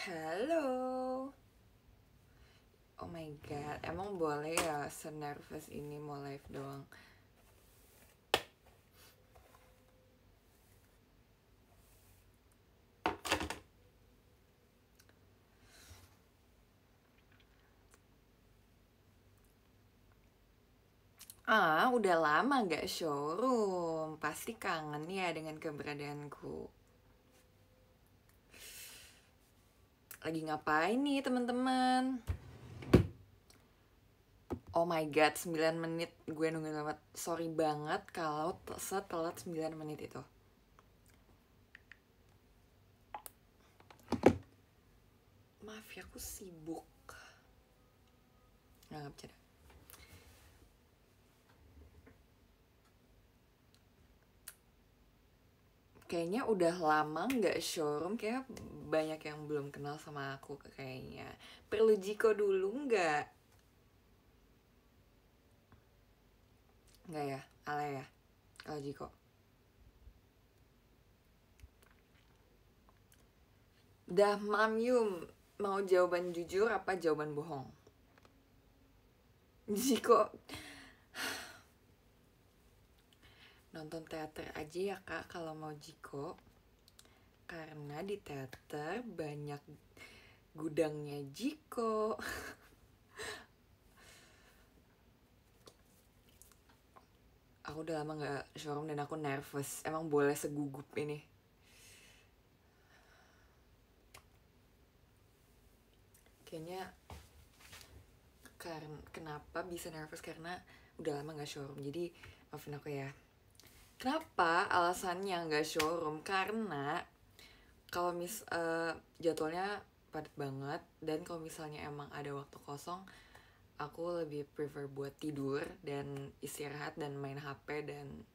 Halo. Oh my god, emang boleh ya senervous ini mau live doang? Udah lama gak showroom. Pasti kangen ya dengan keberadaanku. Lagi ngapain nih teman-teman? Oh my god, 9 menit gue nungguin banget. Sorry banget kalau setelat 9 menit itu. Maaf ya, aku sibuk. Nggak bercanda. Kayaknya udah lama nggak showroom, kayak banyak yang belum kenal sama aku kayaknya. Perlu Jiko dulu nggak? Nggak ya, ala ya, kalau Jiko. Dah Mam Yum, mau jawaban jujur apa jawaban bohong? Jiko, nonton teater aja ya kak kalau mau Jiko. Karena di teater banyak gudangnya Jiko. Aku udah lama gak showroom dan aku nervous. Emang boleh segugup ini? Kayaknya kenapa bisa nervous karena udah lama gak showroom. Jadi maafin aku ya. Kenapa alasannya gak showroom? Karena kalau jadwalnya padat banget, dan kalau misalnya emang ada waktu kosong, aku lebih prefer buat tidur dan istirahat dan main HP dan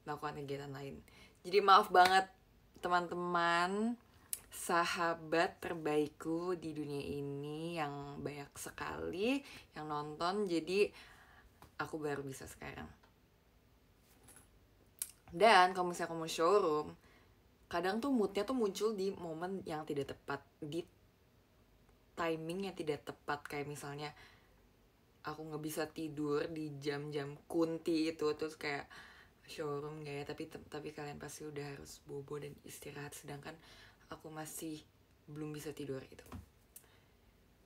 melakukan kegiatan lain. Jadi maaf banget teman-teman, sahabat terbaikku di dunia ini yang banyak sekali yang nonton, jadi aku baru bisa sekarang. Dan kalau misalnya aku mau showroom, kadang tuh moodnya tuh muncul di momen yang tidak tepat, di timing yang tidak tepat. Kayak misalnya aku nggak bisa tidur di jam-jam kunti itu, terus kayak showroom gak ya, tapi kalian pasti udah harus bobo dan istirahat, sedangkan aku masih belum bisa tidur gitu.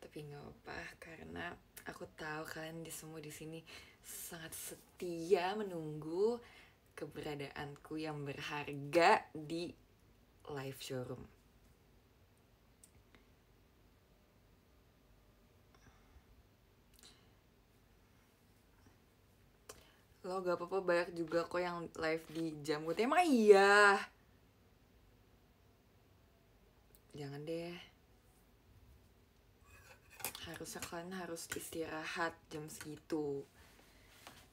Tapi nggak apa, karena aku tahu kalian semua di sini sangat setia menunggu keberadaanku yang berharga di live showroom. Lo gak apa-apa, banyak juga kok yang live di jam gue. Emang iya? Jangan deh. Harusnya kalian harus istirahat jam segitu.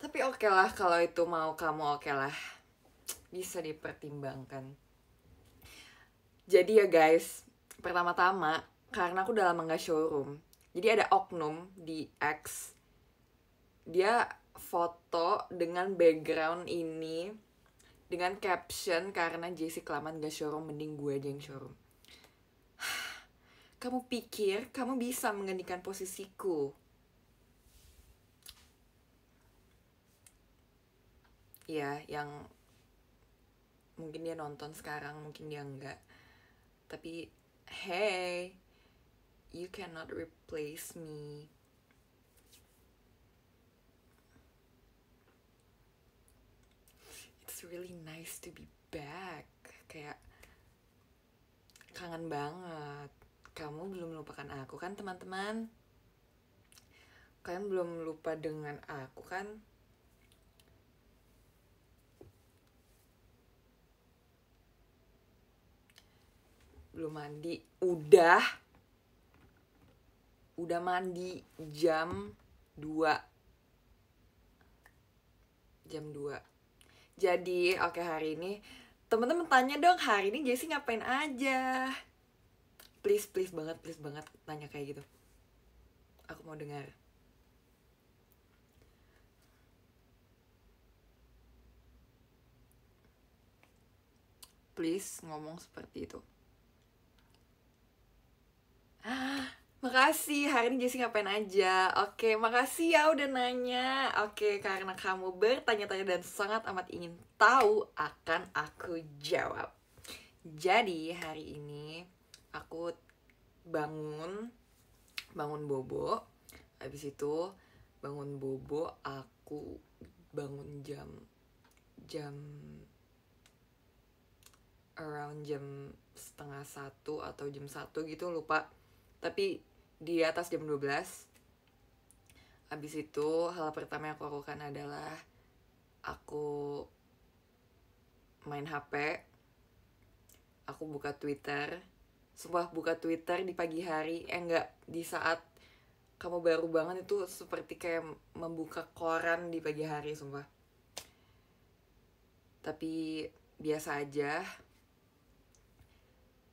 Tapi oke lah, kalau itu mau kamu, oke lah. Bisa dipertimbangkan. Jadi ya guys, pertama-tama karena aku udah lama gak showroom, jadi ada oknum di X, dia foto dengan background ini dengan caption, karena Jessie kelamaan gak showroom, mending gue aja yang showroom. Kamu pikir kamu bisa menggantikan posisiku? Ya, yang mungkin dia nonton sekarang, mungkin dia enggak. Tapi hey, you cannot replace me. It's really nice to be back. Kayak kangen banget. Kamu belum melupakan aku kan teman-teman? Kalian belum lupa dengan aku kan? Belum mandi? Udah mandi jam 2. Jadi oke, hari ini teman-teman tanya dong, hari ini Jessie ngapain aja? Please banget tanya kayak gitu. Aku mau dengar. Please ngomong seperti itu. Makasih, hari ini Jessie ngapain aja? Oke, makasih ya udah nanya. Oke, karena kamu bertanya-tanya dan sangat amat ingin tahu, akan aku jawab. Jadi, hari ini aku bangun bobo. Habis itu bangun bobo, aku bangun jam around jam setengah 1 atau jam 1 gitu, lupa. Tapi di atas jam 12. Habis itu hal pertama yang aku lakukan adalah aku main HP. Aku buka Twitter. Sumpah, buka Twitter di pagi hari, enggak, di saat kamu baru bangun itu seperti kayak membuka koran di pagi hari, sumpah. Tapi biasa aja.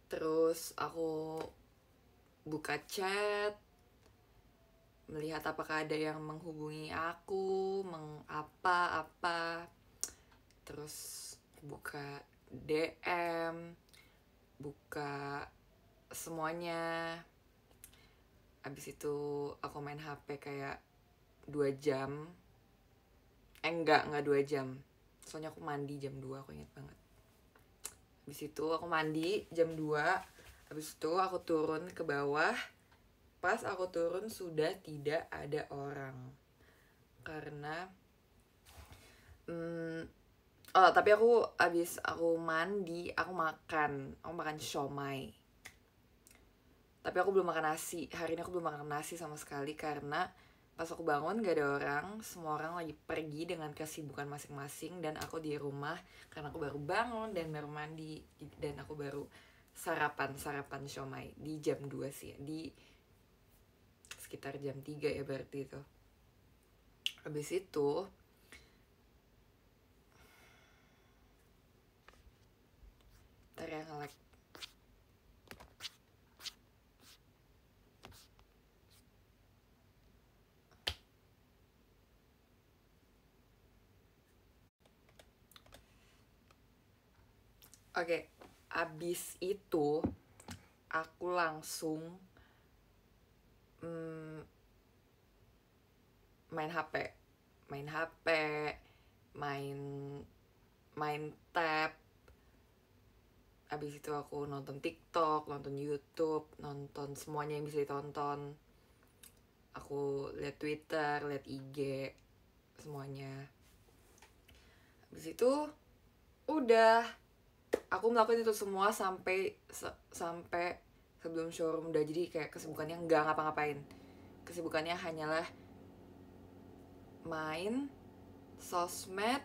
Terus aku buka chat, melihat apakah ada yang menghubungi aku, mengapa-apa. Terus buka DM, buka semuanya. Abis itu aku main HP kayak 2 jam. Enggak 2 jam. Soalnya aku mandi jam 2, aku inget banget. Abis itu aku mandi jam 2. Habis itu aku turun ke bawah. Pas aku turun sudah tidak ada orang. Karena tapi aku abis aku mandi, aku makan siomay. Tapi aku belum makan nasi. Hari ini aku belum makan nasi sama sekali karena pas aku bangun gak ada orang. Semua orang lagi pergi dengan kesibukan masing-masing. Dan aku di rumah karena aku baru bangun dan baru mandi. Dan aku baru sarapan siomay di jam 2 sih ya. Di sekitar jam 3 ya berarti itu. Habis itu ntar ya nge-lag. Oke, abis itu aku langsung main HP, main tab. Abis itu aku nonton TikTok, nonton YouTube, nonton semuanya yang bisa ditonton. Aku lihat Twitter, lihat IG, semuanya. Abis itu udah, aku melakukan itu semua sampai sebelum showroom udah. Jadi kayak kesibukannya nggak ngapa-ngapain. Kesibukannya hanyalah main sosmed,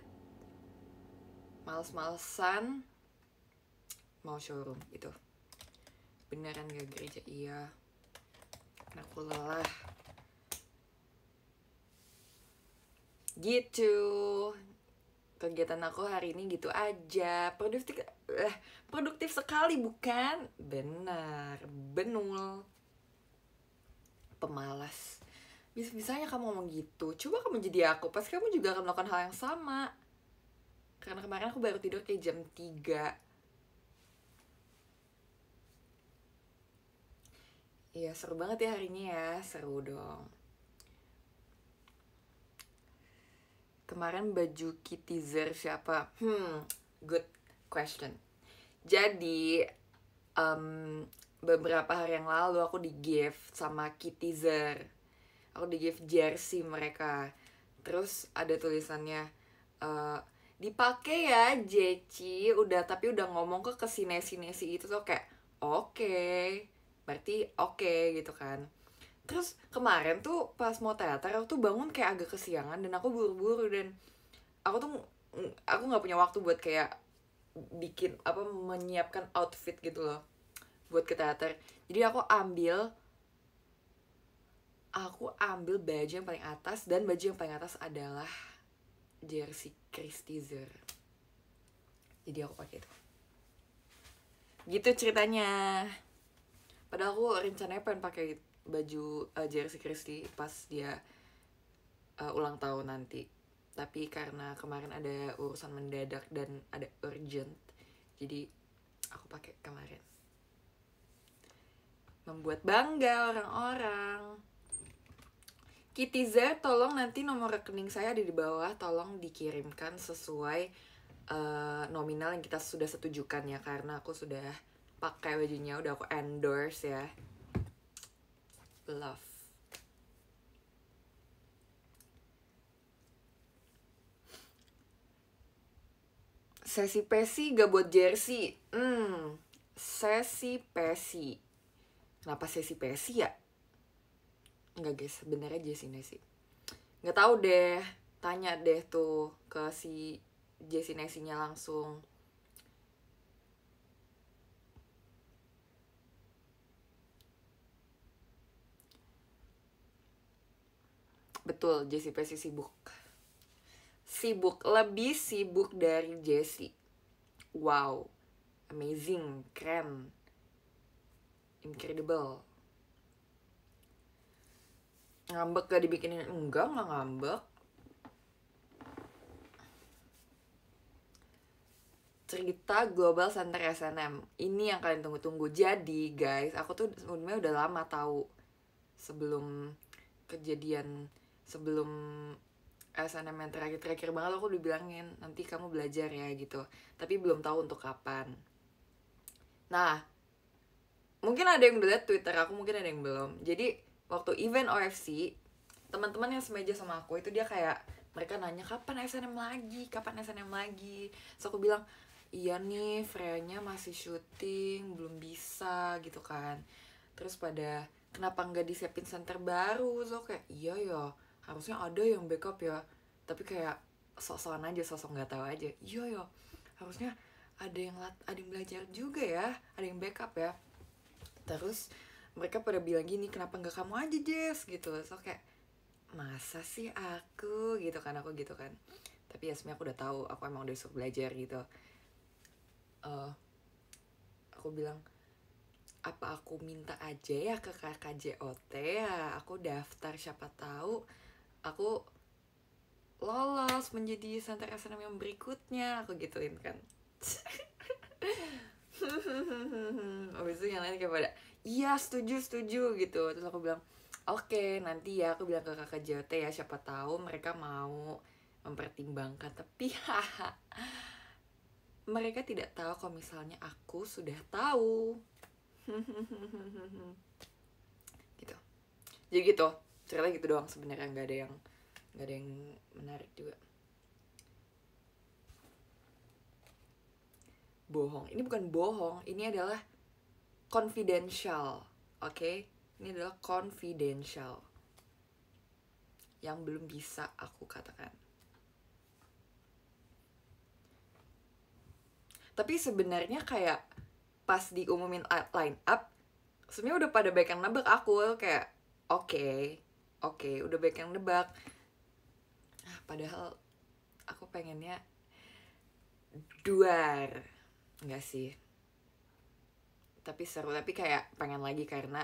males-malesan, mau showroom gitu. Beneran gak gereja? Iya, karena aku lelah gitu. Kegiatan aku hari ini gitu aja. Produktif sekali bukan? Benar, benul. Pemalas. Bisa-bisanya kamu ngomong gitu. Coba kamu jadi aku, pasti kamu juga akan melakukan hal yang sama. Karena kemarin aku baru tidur kayak jam 3. Iya, seru banget ya hari ini ya. Seru dong. Kemarin baju Kittyzer siapa? Good question. Jadi beberapa hari yang lalu aku di gift sama Kittyzer. Aku di gift jersey mereka. Terus ada tulisannya, dipakai ya Jeci, tapi udah ngomong ke kesini-sini itu tuh kayak oke, berarti oke gitu kan. Terus kemarin tuh pas mau teater aku tuh bangun kayak agak kesiangan dan aku buru-buru. Dan aku nggak punya waktu buat kayak bikin menyiapkan outfit gitu loh buat ke teater. Jadi aku ambil baju yang paling atas, dan baju yang paling atas adalah jersey Christizer. Jadi aku pakai itu. Gitu ceritanya. Padahal aku rencananya pengen pakai baju jersey Christy pas dia ulang tahun nanti. Tapi karena kemarin ada urusan mendadak dan ada urgent, jadi aku pakai kemarin. membuat bangga orang-orang. Kitizer, tolong nanti nomor rekening saya ada di bawah, tolong dikirimkan sesuai nominal yang kita sudah setujukan ya, karena aku sudah pakai bajunya, udah aku endorse ya. Love. Sesi pesi gak buat jersey. Sesi pesi. Kenapa sesi pesi ya? Enggak guys, sebenarnya Jessie Nesi. Nggak tahu deh, tanya deh tuh ke si Jessie Nesinya langsung. Betul, Jessie Pesi sibuk. Sibuk, lebih sibuk dari Jessie. Wow, amazing, keren, incredible. Ngambek gak dibikinin? Enggak ngambek. Cerita Global Center SNM. Ini yang kalian tunggu-tunggu. Jadi guys, aku tuh sebenarnya udah lama tahu sebelum kejadian, sebelum SNM yang terakhir banget aku udah bilangin nanti kamu belajar ya gitu. Tapi belum tahu untuk kapan. Nah, mungkin ada yang udah lihat Twitter aku, mungkin ada yang belum. Jadi waktu event OFC, teman-teman yang semeja sama aku itu dia kayak mereka nanya kapan SNM lagi, kapan SNM lagi. So aku bilang iya nih, Freya-nya masih syuting, belum bisa gitu kan. Terus pada kenapa nggak disiapin center baru? So kayak iya ya, harusnya ada yang backup ya. Tapi kayak sok-sokan aja, sosok nggak tahu aja. Iya ya, harusnya ada yang belajar juga ya, ada yang backup ya. Terus mereka pada bilang gini, kenapa nggak kamu aja Jess gitu. So kayak masa sih aku gitu kan, aku gitu kan. Tapi ya sebenarnya aku udah tahu, aku emang udah suka belajar gitu. Aku bilang apa aku minta aja ya ke KKJOT ya, aku daftar siapa tahu aku lolos menjadi center SNM yang berikutnya, aku gituin kan. Abis itu yang lain kayak pada iya setuju gitu. Terus aku bilang oke, nanti ya aku bilang ke kakak JOT ya, siapa tahu mereka mau mempertimbangkan. Tapi mereka tidak tahu kalau misalnya aku sudah tahu. Gitu. Jadi gitu, cerita gitu doang sebenarnya, nggak ada yang menarik juga. Bohong, ini bukan bohong, ini adalah confidential, oke? Ini adalah confidential yang belum bisa aku katakan. Tapi sebenarnya kayak pas diumumin line up, sebenarnya udah pada banyak yang nebak aku, kayak oke, udah banyak yang nebak. Padahal aku pengennya duar, enggak sih. Tapi seru, tapi kayak pengen lagi karena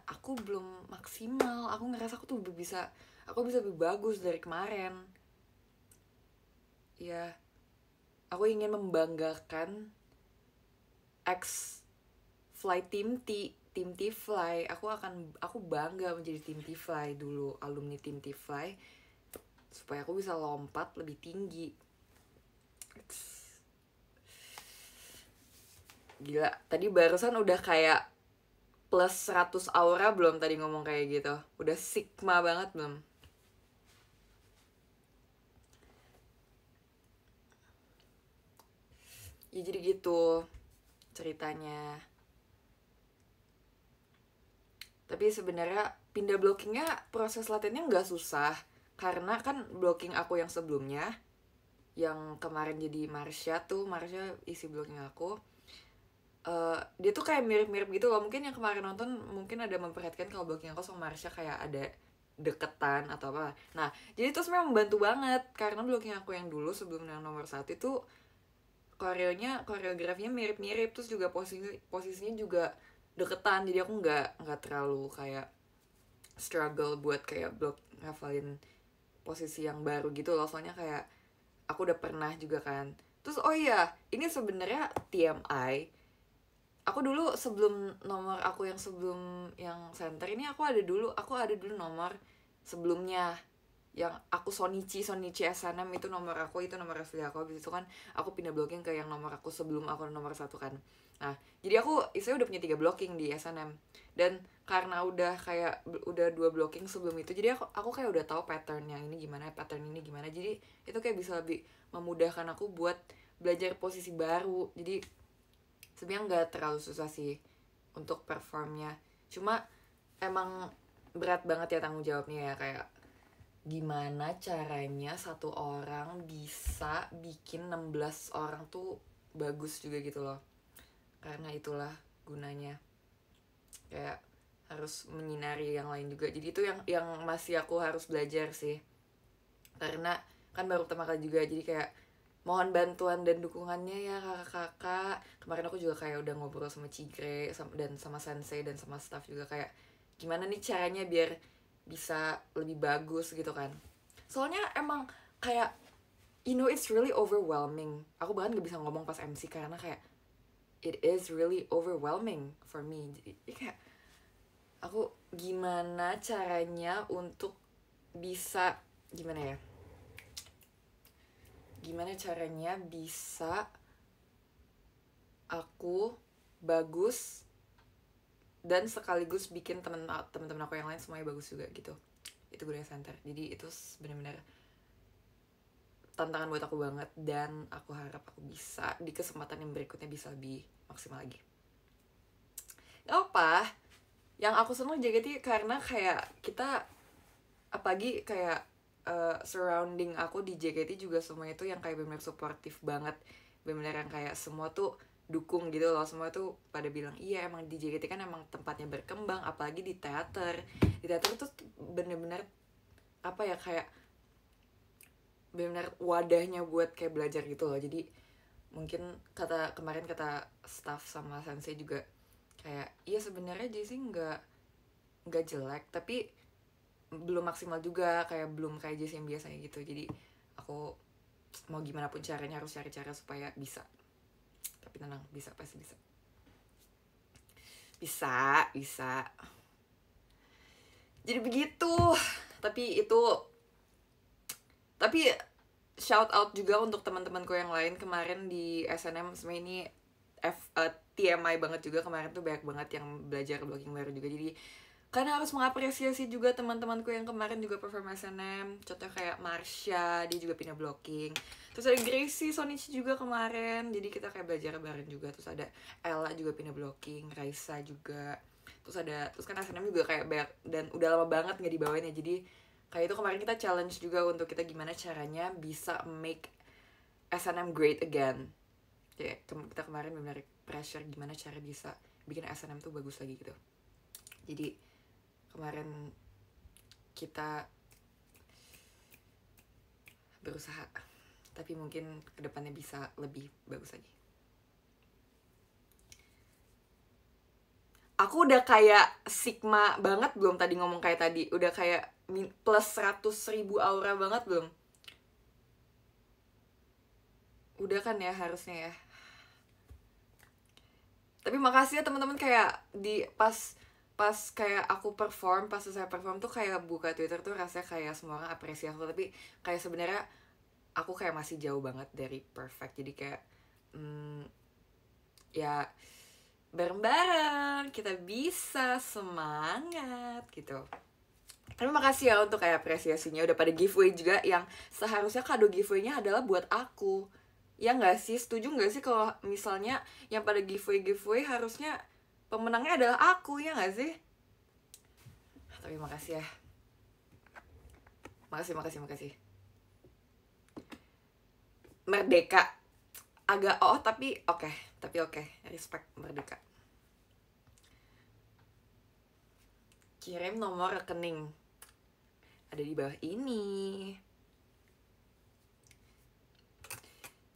aku belum maksimal. Aku ngerasa aku bisa lebih bagus dari kemarin. Ya, aku ingin membanggakan ex fly tim T-Fly. Aku bangga menjadi tim T-Fly dulu, alumni tim T-Fly, supaya aku bisa lompat lebih tinggi. Gila, tadi barusan udah kayak plus 100 aura belum tadi ngomong kayak gitu? Udah sigma banget belum? Ya jadi gitu ceritanya. Tapi sebenarnya pindah blockingnya, proses latihannya nggak susah. Karena kan blocking aku yang sebelumnya, yang kemarin jadi Marsha isi blocking aku. Dia tuh kayak mirip-mirip gitu loh. Mungkin yang kemarin nonton mungkin ada memperhatikan kalau blocking aku sama Marsha kayak ada deketan atau apa. Nah, jadi itu sebenarnya membantu banget. Karena blocking aku yang dulu sebelum yang nomor 1 itu koreografinya mirip-mirip, terus juga posisinya juga deketan, jadi aku nggak terlalu kayak struggle buat kayak ngafalin posisi yang baru gitu loh, soalnya kayak aku udah pernah juga kan. Terus oh iya, ini sebenarnya TMI, aku dulu sebelum nomor aku yang sebelum yang center ini aku ada dulu nomor sebelumnya yang aku Sonichi SNM, itu nomor aku, itu nomor asli aku. Habis itu kan aku pindah blocking ke yang nomor aku sebelum aku nomor 1 kan. Nah jadi aku istilahnya udah punya 3 blocking di SNM, dan karena udah kayak udah 2 blocking sebelum itu, jadi aku kayak udah tahu pattern yang ini gimana, pattern ini gimana, jadi itu kayak bisa lebih memudahkan aku buat belajar posisi baru. Jadi sebenarnya nggak terlalu susah sih untuk performnya, cuma emang berat banget ya tanggung jawabnya ya, kayak gimana caranya satu orang bisa bikin 16 orang tuh bagus juga gitu loh. Karena itulah gunanya, kayak harus menyinari yang lain juga. Jadi itu yang masih aku harus belajar sih, karena kan baru pertama kali juga. Jadi kayak mohon bantuan dan dukungannya ya kakak-kakak. Kemarin aku juga kayak udah ngobrol sama Cigre dan sama sensei dan sama staff juga, kayak gimana nih caranya biar bisa lebih bagus gitu kan. Soalnya emang kayak it's really overwhelming. Aku bahkan gak bisa ngomong pas MC karena kayak it is really overwhelming for me. Jadi kayak aku gimana caranya untuk bisa gimana caranya bisa aku bagus dan sekaligus bikin temen-temen aku yang lain semuanya bagus juga gitu. Itu gunanya center. Jadi itu benar-benar tantangan buat aku banget, dan aku harap aku bisa di kesempatan yang berikutnya bisa lebih maksimal lagi. Gak apa, yang aku seneng JKT karena kayak kita, apalagi kayak surrounding aku di JKT juga semua itu yang kayak benar-benar suportif banget, benar-benar yang kayak semua tuh dukung gitu loh. Semua tuh pada bilang iya emang di JKT kan emang tempatnya berkembang, apalagi di teater tuh bener-bener apa ya, kayak benar-benar wadahnya buat kayak belajar gitu loh. Jadi mungkin kemarin kata staff sama sensei juga kayak iya sebenarnya Jessie nggak jelek, tapi belum maksimal juga, kayak belum kayak Jessie yang biasanya gitu. Jadi aku mau gimana pun caranya harus cari cara supaya bisa. Tapi tenang, bisa, pasti bisa. Bisa. Jadi begitu. Tapi shout out juga untuk teman-temanku yang lain kemarin di SNM. Sebenarnya ini TMI banget juga, kemarin tuh banyak banget yang belajar blocking baru juga. Jadi karena harus mengapresiasi juga teman-temanku yang kemarin juga perform SNM. Contohnya kayak Marsha, dia juga pindah blocking. Terus ada Gracie Sonichi juga kemarin, jadi kita kayak belajar bareng juga. Terus ada Ella juga pindah blocking, Raisa juga. Terus kan SNM juga kayak banyak, dan udah lama banget nggak dibawain ya. Jadi kayak itu kemarin kita challenge juga untuk kita gimana caranya bisa make SNM great again. Kayak kita kemarin benar-benar pressure gimana cara bisa bikin SNM tuh bagus lagi gitu. Jadi kemarin kita berusaha, tapi mungkin kedepannya bisa lebih bagus lagi. Aku udah kayak Sigma banget belum tadi ngomong kayak tadi? Udah kayak plus 100.000 aura banget belum? Udah kan ya harusnya ya. Tapi makasih ya teman-teman, kayak di pas kayak aku perform, pas saya perform tuh kayak buka Twitter tuh rasanya kayak semua orang apresiasi aku, tapi kayak sebenarnya aku kayak masih jauh banget dari perfect. Jadi kayak ya bareng-bareng kita bisa semangat gitu. Terima kasih ya untuk kayak apresiasinya, udah pada giveaway juga, yang seharusnya kado giveaway-nya adalah buat aku. Ya nggak sih? Setuju nggak sih kalau misalnya yang pada giveaway harusnya pemenangnya adalah aku, ya nggak sih? Tapi makasih ya. Makasih. Merdeka. Agak tapi oke. Respect Merdeka. Kirim nomor rekening. Ada di bawah ini.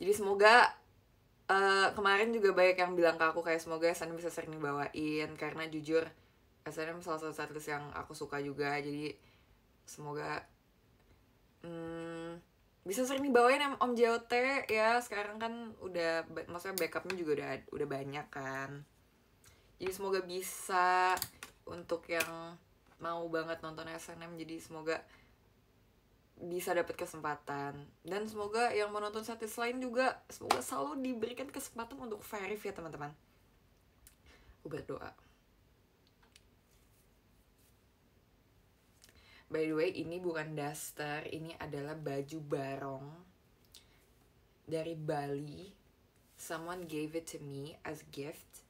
Jadi semoga kemarin juga banyak yang bilang ke aku kayak semoga SNM bisa sering bawain, karena jujur SNM salah satu setlist yang aku suka juga. Jadi semoga bisa sering dibawain Om JOT ya. Sekarang kan udah, maksudnya backupnya juga udah banyak kan. Jadi semoga bisa, untuk yang mau banget nonton SNM, jadi semoga bisa dapat kesempatan. Dan semoga yang mau nonton Satis lain juga semoga selalu diberikan kesempatan untuk verif ya teman-teman. Aku berdoa. By the way, ini bukan daster, ini adalah baju barong dari Bali. Someone gave it to me as gift,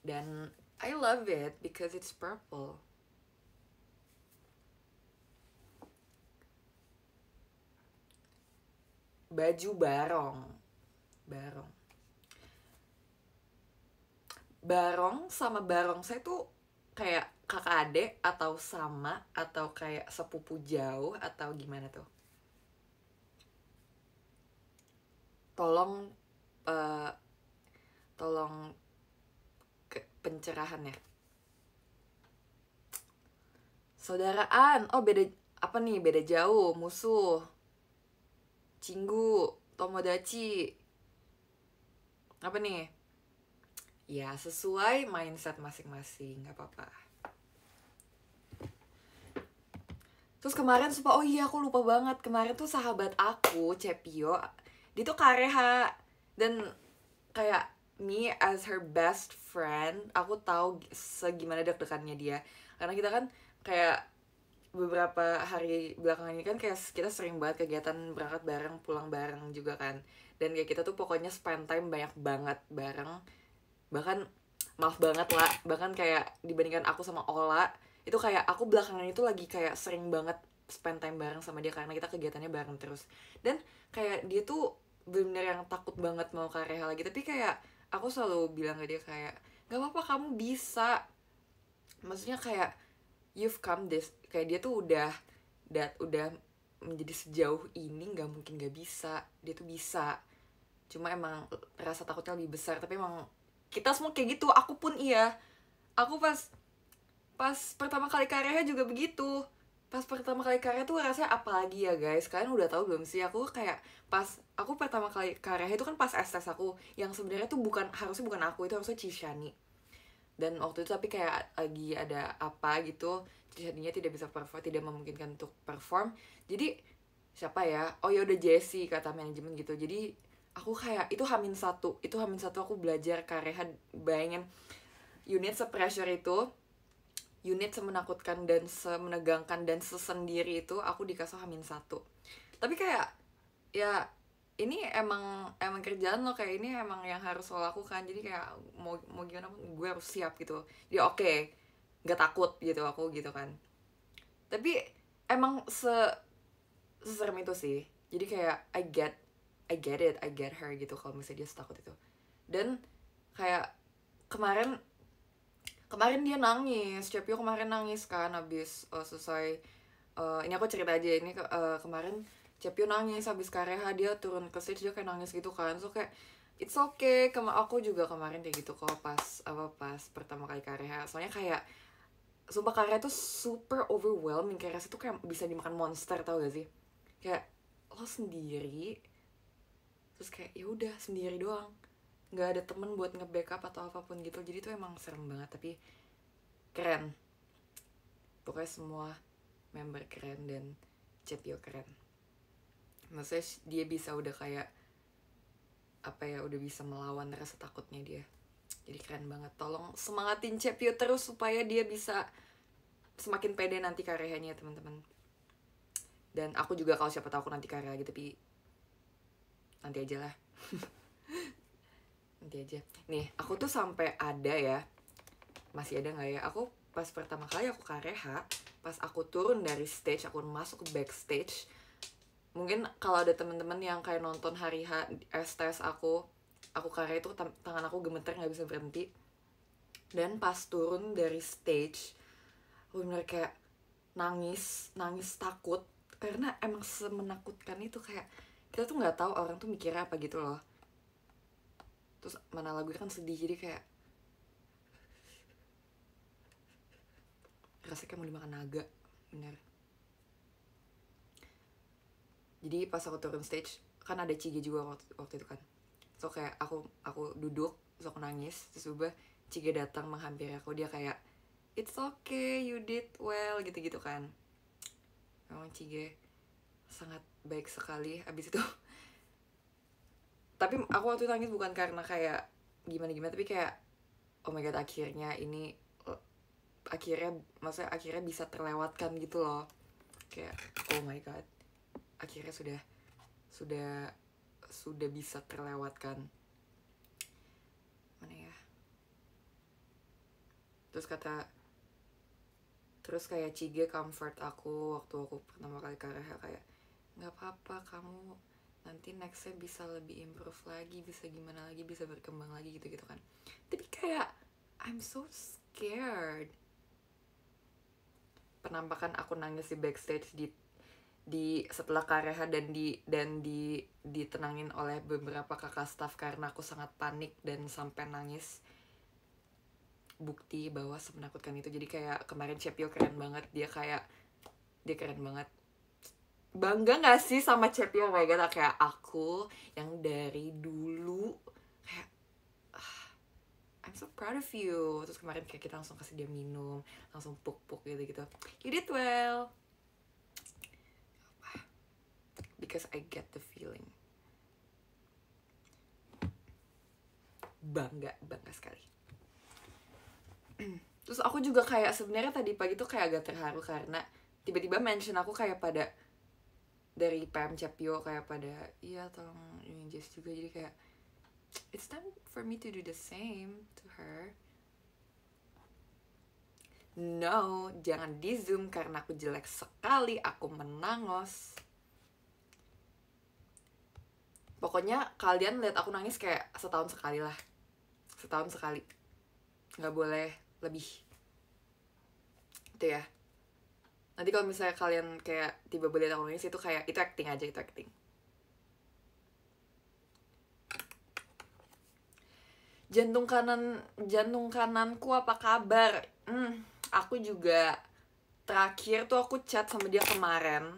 dan I love it because it's purple. Baju barong. Barong sama barongsai tuh kayak kakak adik atau sama atau kayak sepupu jauh atau gimana tuh? Tolong tolong pencerahan ya. Saudaraan. Oh, beda apa nih? Beda jauh, musuh. Cinggu, tomodachi. Apa nih? Ya, sesuai mindset masing-masing, gak apa-apa. Terus kemarin oh iya aku lupa banget, kemarin tuh sahabat aku, Cepio, dia tuh kareha. Dan kayak me as her best friend, aku tahu segimana deg-degannya dia. Karena kita kan kayak beberapa hari belakangan ini kan kayak kita sering banget kegiatan, berangkat bareng, pulang bareng juga kan. Dan kayak kita tuh pokoknya spend time banyak banget bareng. Bahkan maaf banget lah, bahkan kayak dibandingkan aku sama Ola, itu kayak aku belakangan itu lagi kayak sering banget spend time bareng sama dia karena kita kegiatannya bareng terus. Dan kayak dia tuh bener-bener yang takut banget mau ke Reha lagi, tapi kayak aku selalu bilang ke dia kayak gak apa-apa, kamu bisa. Maksudnya kayak you've come this, kayak dia tuh udah menjadi sejauh ini, nggak mungkin nggak bisa, dia tuh bisa. Cuma emang rasa takutnya lebih besar, tapi emang kita semua kayak gitu, aku pun iya. Aku pas pertama kali karyanya juga begitu. Pas pertama kali karya tuh rasanya apalagi ya guys, kalian udah tahu belum sih? Aku kayak pas aku pertama kali karya itu kan pas STS aku, yang sebenarnya tuh harusnya bukan aku, itu harusnya Cishani. Dan waktu itu tapi kayak lagi ada apa gitu, jadinya tidak bisa perform, tidak memungkinkan untuk perform. Jadi siapa ya, oh ya udah Jessie kata manajemen gitu. Jadi aku kayak itu H-1 aku belajar kareha. Bayangin unit se-pressure itu, unit semenakutkan dan semenegangkan dan sesendiri itu, aku dikasih H-1. Tapi kayak ya ini emang kerjaan lo, kayak ini emang yang harus lo lakukan. Jadi kayak mau gimana pun gue harus siap gitu. Jadi oke, nggak takut gitu aku gitu kan. Tapi emang seserem itu sih. Jadi kayak I get her gitu kalau misalnya dia setakut itu. Dan kayak kemarin dia nangis, Cepio kemarin nangis kan abis selesai. Ini aku cerita aja, ini kemarin Cepio nangis habis kareha, dia turun ke stage dia kayak nangis gitu kan. So kayak it's okay, aku juga kemarin kayak gitu kok pas pertama kali kareha. Soalnya kayak sumpah kareha tuh super overwhelming, kayak rasanya tuh kayak bisa dimakan monster, tau gak sih? Kayak lo sendiri, terus kayak ya udah sendiri doang, nggak ada temen buat nge-backup atau apapun gitu. Jadi tuh emang serem banget, tapi keren. Pokoknya semua member keren dan Cepio keren. Maksudnya dia bisa udah kayak apa ya, udah bisa melawan rasa takutnya dia. Jadi keren banget. Tolong semangatin Cepio terus supaya dia bisa semakin pede nanti karyanya teman-teman. Dan aku juga kalau siapa tahu aku nanti karya lagi, tapi nanti aja lah. Nanti aja. Nih, aku tuh sampai ada ya, masih ada nggak ya? Aku pas pertama kali aku kareha, pas aku turun dari stage, aku masuk ke backstage. Mungkin kalau ada teman-teman yang kayak nonton hari STS aku karya itu tangan aku gemeter nggak bisa berhenti. Dan pas turun dari stage, aku bener kayak nangis takut, karena emang semenakutkan itu. Kayak kita tuh nggak tahu orang tuh mikirnya apa gitu loh. Terus mana lagu kan sedih, jadi kayak rasanya kayak mau dimakan naga, bener. Jadi pas aku turun stage kan ada Cige juga waktu itu kan. So kayak aku duduk, terus aku nangis, terus ubah Chige datang menghampiri aku, dia kayak it's okay, you did well, gitu-gitu kan. Memang Chige sangat baik sekali. Abis itu tapi aku waktu itu nangis bukan karena kayak gimana-gimana, tapi kayak oh my god, akhirnya ini maksudnya akhirnya bisa terlewatkan gitu loh. Kayak oh my god, akhirnya sudah bisa terlewatkan. Mana ya? Terus kayak Chige comfort aku waktu aku pertama kali ke Reha, kayak nggak apa-apa, kamu nanti nextnya bisa lebih improve lagi, bisa gimana lagi, bisa berkembang lagi, gitu-gitu kan. Tapi kayak I'm so scared. Penampakan aku nangis di backstage di setelah Kareha dan ditenangin oleh beberapa kakak staff karena aku sangat panik dan sampai nangis, bukti bahwa semenakutkan itu. Jadi kayak kemarin Cepio keren banget, dia keren banget. Bangga gak sih sama Cepio? Oh my god, kayak aku yang dari dulu kayak I'm so proud of you. Terus kemarin kayak kita langsung kasih dia minum, langsung puk-puk gitu-gitu. You did well. Because I get the feeling. Bangga sekali. Terus aku juga kayak sebenarnya tadi pagi tuh kayak agak terharu karena tiba-tiba mention aku kayak pada dari PM Cepio kayak pada iya tolong ini Jess juga, jadi kayak it's time for me to do the same to her. No, jangan di Zoom karena aku jelek sekali, aku menangis. Pokoknya kalian lihat aku nangis kayak setahun sekali lah. Setahun sekali. Nggak boleh lebih. Itu ya. Nanti kalau misalnya kalian kayak tiba-tiba lihat aku nangis, itu kayak itu acting aja, itu acting. Jantung kananku apa kabar? Aku juga terakhir tuh aku chat sama dia kemarin,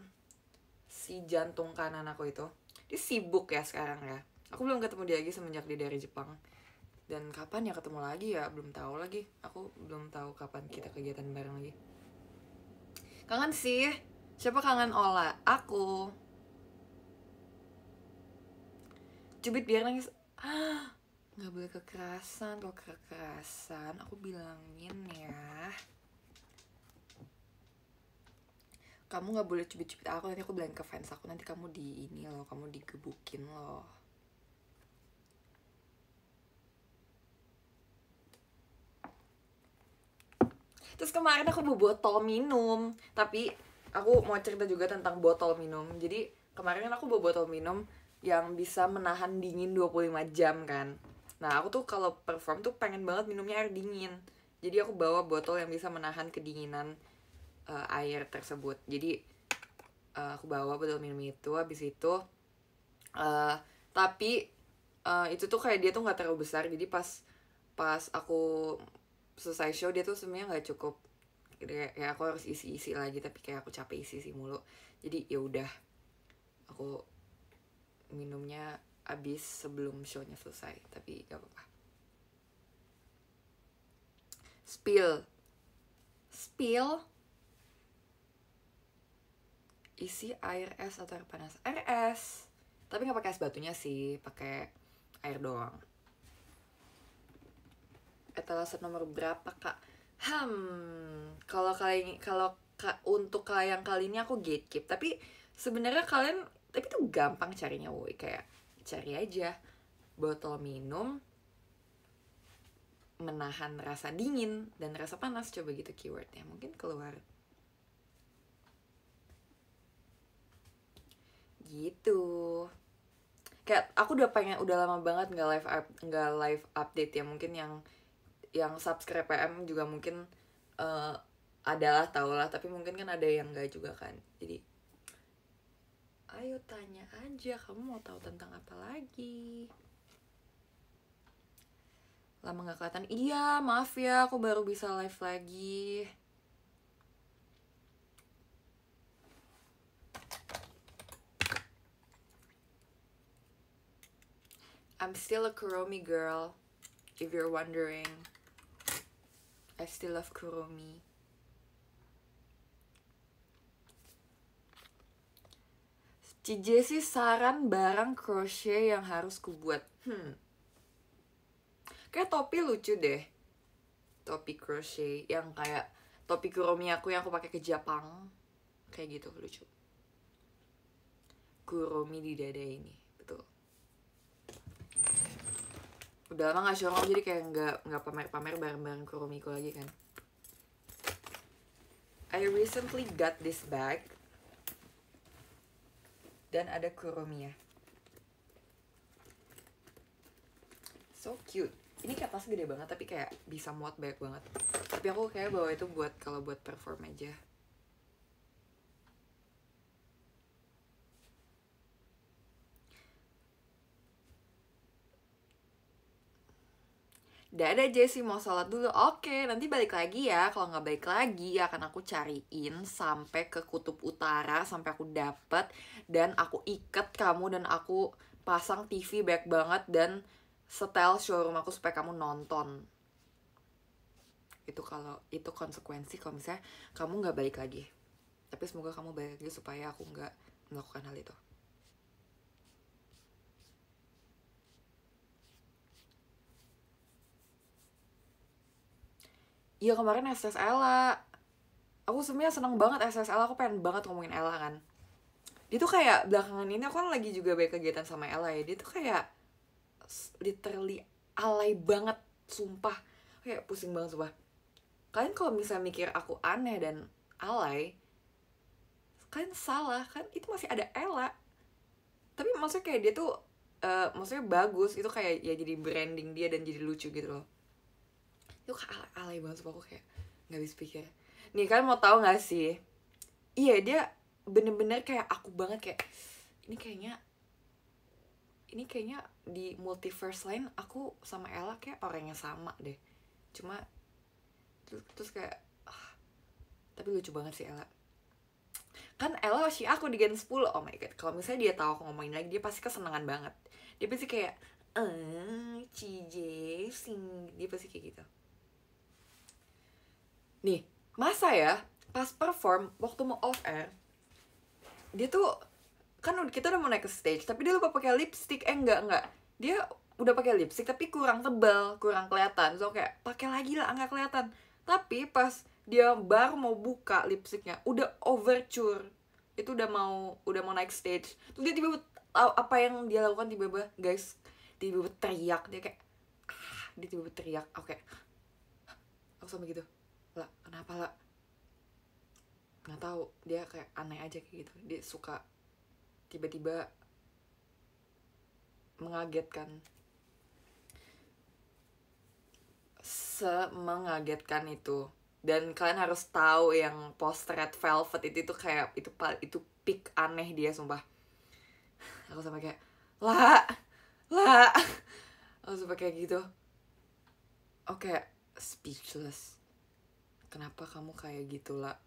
si jantung kanan aku itu. Dia sibuk ya sekarang ya. Aku belum ketemu dia lagi semenjak dia dari Jepang. Dan kapan ya ketemu lagi ya, belum tahu lagi. Aku belum tahu kapan kita kegiatan bareng lagi. Kangen sih. Siapa kangen Ola? Aku. Cubit biar nangis. Nggak boleh kekerasan. Kalau kekerasan aku bilangin ya, kamu nggak boleh cubit-cubit aku, nanti aku bilang ke fans aku, nanti kamu di ini loh, kamu digebukin loh. Terus kemarin aku bawa botol minum, tapi aku mau cerita juga tentang botol minum. Jadi kemarin aku bawa botol minum yang bisa menahan dingin 25 jam kan. Nah aku tuh kalau perform tuh pengen banget minumnya air dingin. Jadi aku bawa botol yang bisa menahan kedinginan air tersebut. Jadi aku bawa botol minum itu. Habis itu tapi itu tuh kayak dia tuh nggak terlalu besar. Jadi pas aku selesai show dia tuh sebenarnya nggak cukup, kayak aku harus isi lagi, tapi kayak aku capek isi mulu. Jadi ya udah, aku minumnya abis sebelum shownya selesai, tapi gak apa-apa. Spill isi air es atau air panas? Air es, tapi nggak pakai es batunya sih, pakai air doang. Etalase nomor berapa kak? Kalau untuk yang kali ini aku gatekeep, tapi sebenarnya kalian, tapi itu gampang carinya, woi. Kayak cari aja botol minum menahan rasa dingin dan rasa panas, coba gitu keywordnya, mungkin keluar. Gitu. Kayak aku udah lama banget nggak live update ya. Mungkin yang subscribe PM juga mungkin adalah tau lah, tapi mungkin kan ada yang nggak juga kan. Jadi ayo tanya aja, kamu mau tahu tentang apa lagi? Lama nggak kelihatan. Iya, maaf ya, aku baru bisa live lagi. I'm still a Kuromi girl, if you're wondering. I still love Kuromi. Cije sih saran barang crochet yang harus kubuat. Kayak topi lucu deh. Topi crochet yang kayak topi Kuromi aku yang aku pakai ke Jepang. Kayak gitu, lucu. Kuromi di dada ini, betul. Udah lama gak showroom, jadi kayak nggak pamer-pamer barang-barang Kuromiku lagi kan. I recently got this bag. Dan ada Kuromi ya. So cute. Ini kertas gede banget tapi kayak bisa muat banyak banget. Tapi aku kayak bawa itu buat kalau buat perform aja. Dadah Jessie, mau sholat dulu. Oke, nanti balik lagi ya. Kalau nggak balik lagi akan aku cariin sampai ke kutub utara, sampai aku dapet. Dan aku ikat kamu dan aku pasang TV baik banget dan setel showroom aku supaya kamu nonton. Itu kalau itu konsekuensi kalau misalnya kamu nggak balik lagi. Tapi semoga kamu balik lagi supaya aku nggak melakukan hal itu. Iya kemarin SS Ella. Aku sebenarnya seneng banget SS Ella. Aku pengen banget ngomongin Ella kan. Dia tuh kayak belakangan ini aku kan lagi juga banyak kegiatan sama Ella ya. Dia tuh kayak literally alay banget, sumpah. Kayak pusing banget sumpah. Kalian kalau misalnya mikir aku aneh dan alay, kalian salah kan, itu masih ada Ella. Tapi maksudnya kayak dia tuh maksudnya bagus, itu kayak ya jadi branding dia dan jadi lucu gitu loh. Itu kayak alay banget sumpah, aku kayak gak bisa pikir. Nih kalian mau tahu gak sih? Iya dia bener-bener kayak aku banget, kayak ini kayaknya di multiverse lain aku sama Ella kayak orangnya sama deh. Cuma terus kayak tapi lucu banget sih Ella. Kan Ella si aku di Gen 10. Oh my god, kalau misalnya dia tahu aku ngomongin lagi, dia pasti kesenangan banget. Dia pasti kayak CJ sing, dia pasti kayak gitu. Nih, masa ya pas perform waktu mau off air, dia tuh kan kita udah mau naik ke stage tapi dia lupa pakai lipstick. Enggak, dia udah pakai lipstick tapi kurang tebal, kurang kelihatan. So kayak pakai lagi lah, nggak kelihatan. Tapi pas dia baru mau buka lipsticknya udah overture, itu udah mau naik stage. Terus dia tiba-tiba apa yang dia lakukan, tiba-tiba guys, tiba-tiba teriak. Dia kayak dia tiba-tiba teriak. Oke, aku sama gitu lah, kenapa lah, nggak tahu, dia kayak aneh aja kayak gitu. Dia suka tiba-tiba mengagetkan, semengagetkan itu. Dan kalian harus tahu yang post Red Velvet itu kayak itu peak aneh dia sumpah. Aku sampai kayak lah aku sampai kayak gitu. Oke, speechless. Kenapa kamu kayak gitu lah?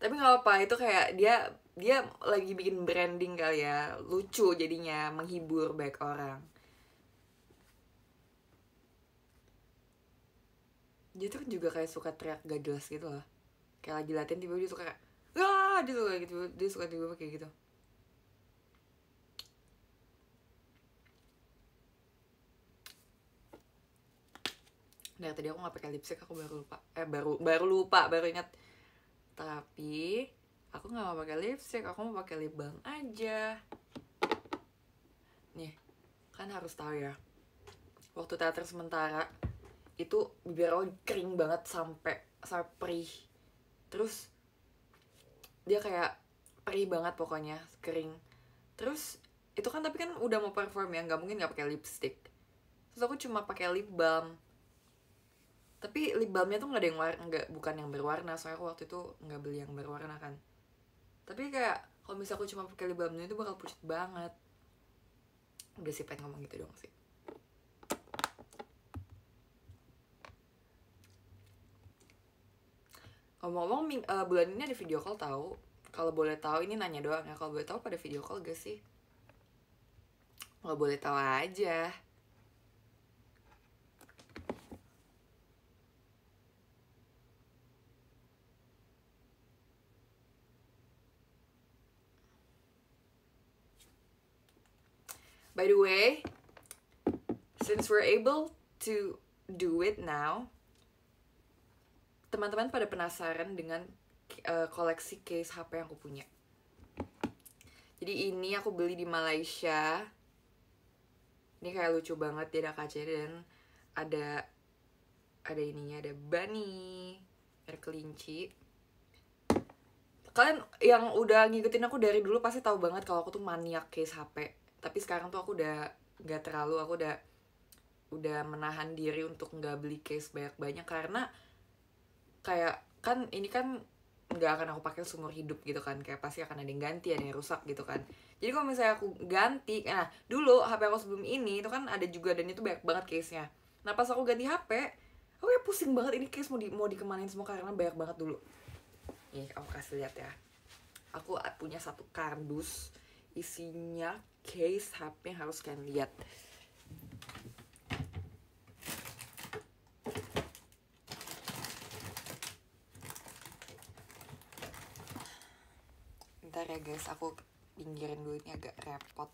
Tapi nggak apa, itu kayak dia lagi bikin branding kali ya, lucu jadinya, menghibur banyak orang. Dia tuh kan juga kayak suka teriak gak jelas gitu loh, kayak lagi latihan tiba-tiba dia suka kayak dia suka kayak gitu, dia suka tiba-tiba kayak gitu. Dari tadi aku nggak pakai lipstick, aku baru ingat. Tapi aku nggak mau pakai lipstick, aku mau pakai lip balm aja. Nih, kan harus tahu ya, waktu teater sementara itu bibir aku kering banget sampai perih. Terus dia kayak perih banget pokoknya, kering. Terus itu kan tapi kan udah mau perform ya, nggak mungkin nggak pakai lipstick. Terus aku cuma pakai lip balm. Tapi lip balmnya tuh nggak ada yang bukan yang berwarna, soalnya aku waktu itu nggak beli yang berwarna kan. Tapi kayak kalau misalnya aku cuma pakai lip balmnya itu bakal pucat banget. Udah sih, pengen ngomong gitu dong sih. Ngomong-ngomong bulan ini ada video call tahu. Kalau boleh tahu, ini nanya doang ya, kalau boleh tahu pada video call gak sih? Nggak boleh tahu aja. By the way, since we're able to do it now, teman-teman pada penasaran dengan koleksi case HP yang aku punya. Jadi ini aku beli di Malaysia. Ini kayak lucu banget, dia ada kacanya dan ada ininya, ada bunny, ada kelinci. Kalian yang udah ngikutin aku dari dulu pasti tahu banget kalau aku tuh maniak case HP. Tapi sekarang tuh aku udah nggak terlalu, aku udah menahan diri untuk nggak beli case banyak-banyak karena kayak kan ini kan nggak akan aku pakai seumur hidup gitu kan, kayak pasti akan ada yang ganti, ada yang rusak gitu kan. Jadi kalau misalnya aku ganti, nah dulu HP aku sebelum ini itu kan ada juga dan itu banyak banget case-nya. Nah pas aku ganti HP, aku kayak pusing banget ini case mau dikemanin semua karena banyak banget dulu. Nih aku kasih lihat ya, aku punya satu kardus isinya case HP yang harus kalian lihat. Bentar ya guys, aku pinggirin dulu, ini agak repot.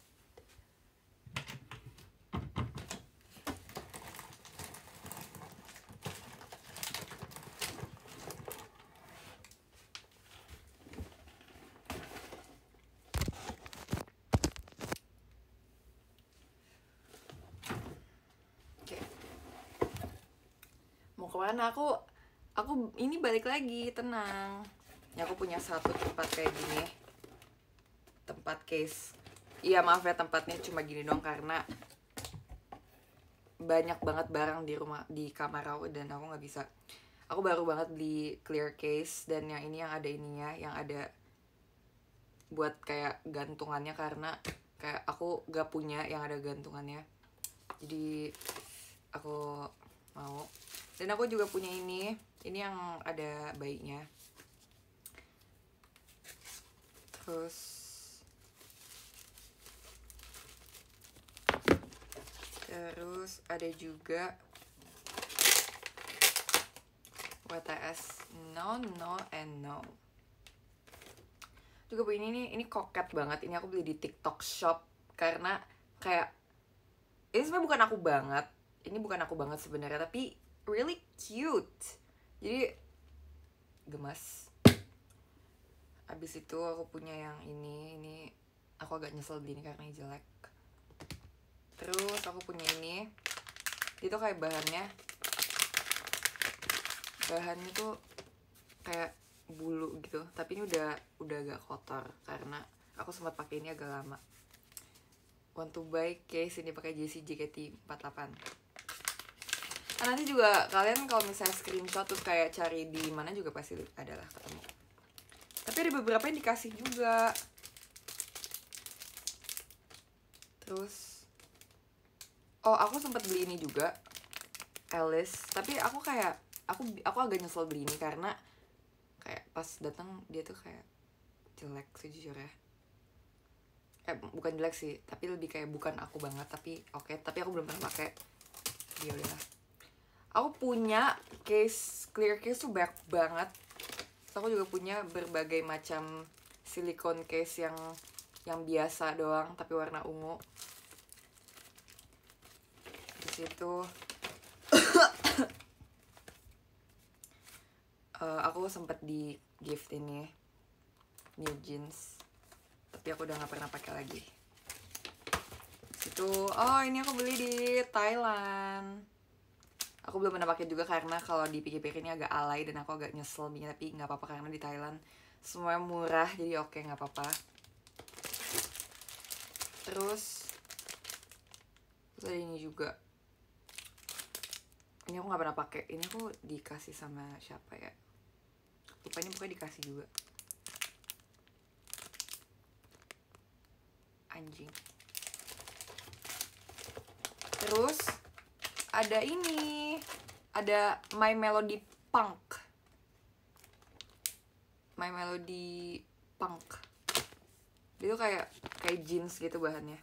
Oke. Mau kemana? Aku ini balik lagi, tenang. Ya aku punya satu tempat kayak gini, tempat case. Iya maaf ya tempatnya cuma gini dong karena banyak banget barang di rumah, di kamar aku dan aku nggak bisa. Aku baru banget beli clear case dan yang ini yang ada ininya, yang ada buat kayak gantungannya karena kayak aku gak punya yang ada gantungannya. Jadi aku mau. Dan aku juga punya ini yang ada bayinya. Terus ada juga WTS no and no. Juga punya ini koket banget. Ini aku beli di TikTok Shop karena kayak ini sebenarnya bukan aku banget. Ini bukan aku banget sebenarnya, tapi really cute. Jadi gemas. Abis itu aku punya yang ini aku agak nyesel beli ini karena ini jelek. Terus aku punya ini, itu kayak bahannya tuh kayak bulu gitu, tapi ini udah agak kotor karena aku sempat pakai ini agak lama. Want to buy case ini pakai JC JKT48. Nah, nanti juga kalian kalau misalnya screenshot terus kayak cari di mana juga pasti adalah ketemu. Tapi ada beberapa yang dikasih juga. Terus aku sempat beli ini juga, Alice. Tapi aku kayak aku agak nyesel beli ini karena kayak pas datang dia tuh kayak jelek sejujurnya. Bukan jelek sih, tapi lebih kayak bukan aku banget. Tapi tapi aku belum pernah pakai. Ya udahlah. Aku punya case clear case tuh banyak banget. Terus aku juga punya berbagai macam silikon case yang biasa doang tapi warna ungu. Di situ aku sempet di gift ini new jeans, tapi aku udah nggak pernah pakai lagi. Itu ini aku beli di Thailand. Aku belum pernah pakai juga karena kalau dipikir-pikir ini agak alay dan aku agak nyesel belinya, tapi nggak apa-apa karena di Thailand semuanya murah jadi oke, nggak apa-apa. Terus ada ini juga. Ini aku nggak pernah pakai. Ini aku dikasih sama siapa ya? Lupa, ini pokoknya dikasih juga. Anjing. Terus ada ini, ada My Melody Punk. My Melody Punk. Dia tuh kayak jeans gitu bahannya.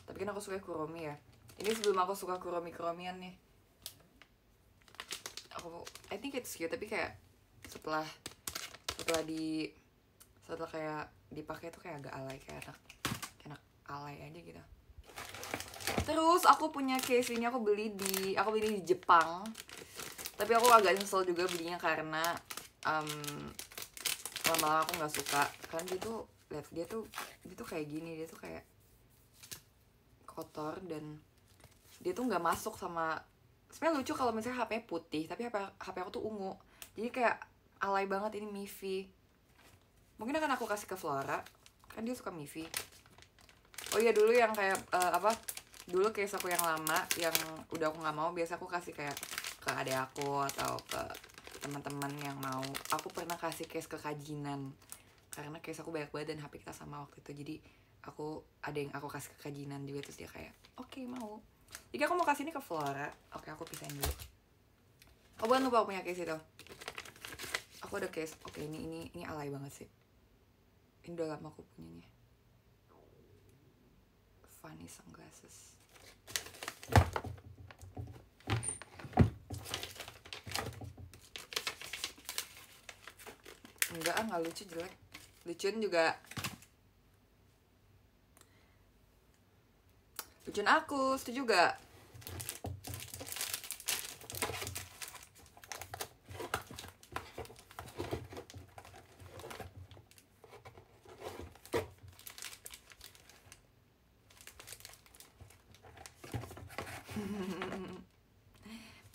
Tapi kan aku suka Kuromi ya. Ini sebelum aku suka Kuromi-Kuromian nih. I think it's cute, tapi kayak setelah kayak dipakai tuh kayak agak alay, kayak anak alay aja gitu. Terus aku punya case ini aku beli di Jepang. Tapi aku agak nyesel juga belinya karena lama-lama aku nggak suka. Kan dia tuh kayak gini, dia tuh kayak kotor dan dia tuh nggak masuk sama. Sebenarnya lucu kalau misalnya HP putih tapi HP aku tuh ungu, jadi kayak alay banget ini Mivi. Mungkin akan aku kasih ke Flora, kan dia suka Mivi. Oh iya, dulu yang kayak dulu case aku yang lama yang udah aku nggak mau, biasa aku kasih kayak ke adik aku atau ke teman-teman yang mau. Aku pernah kasih case ke Kajinan karena case aku banyak banget dan HP kita sama waktu itu, jadi ada yang aku kasih ke Kajinan juga, terus dia kayak oke, mau. Jadi aku mau kasih ini ke Flora. Oke, aku pisahin dulu. Oh, bukan, lupa aku punya case itu. Aku ada case. Oke, ini alay banget sih. Ini udah lama aku punyanya. Funny sunglasses. Enggak lucu, jelek. Lucuan juga. Lucuan aku, setuju juga.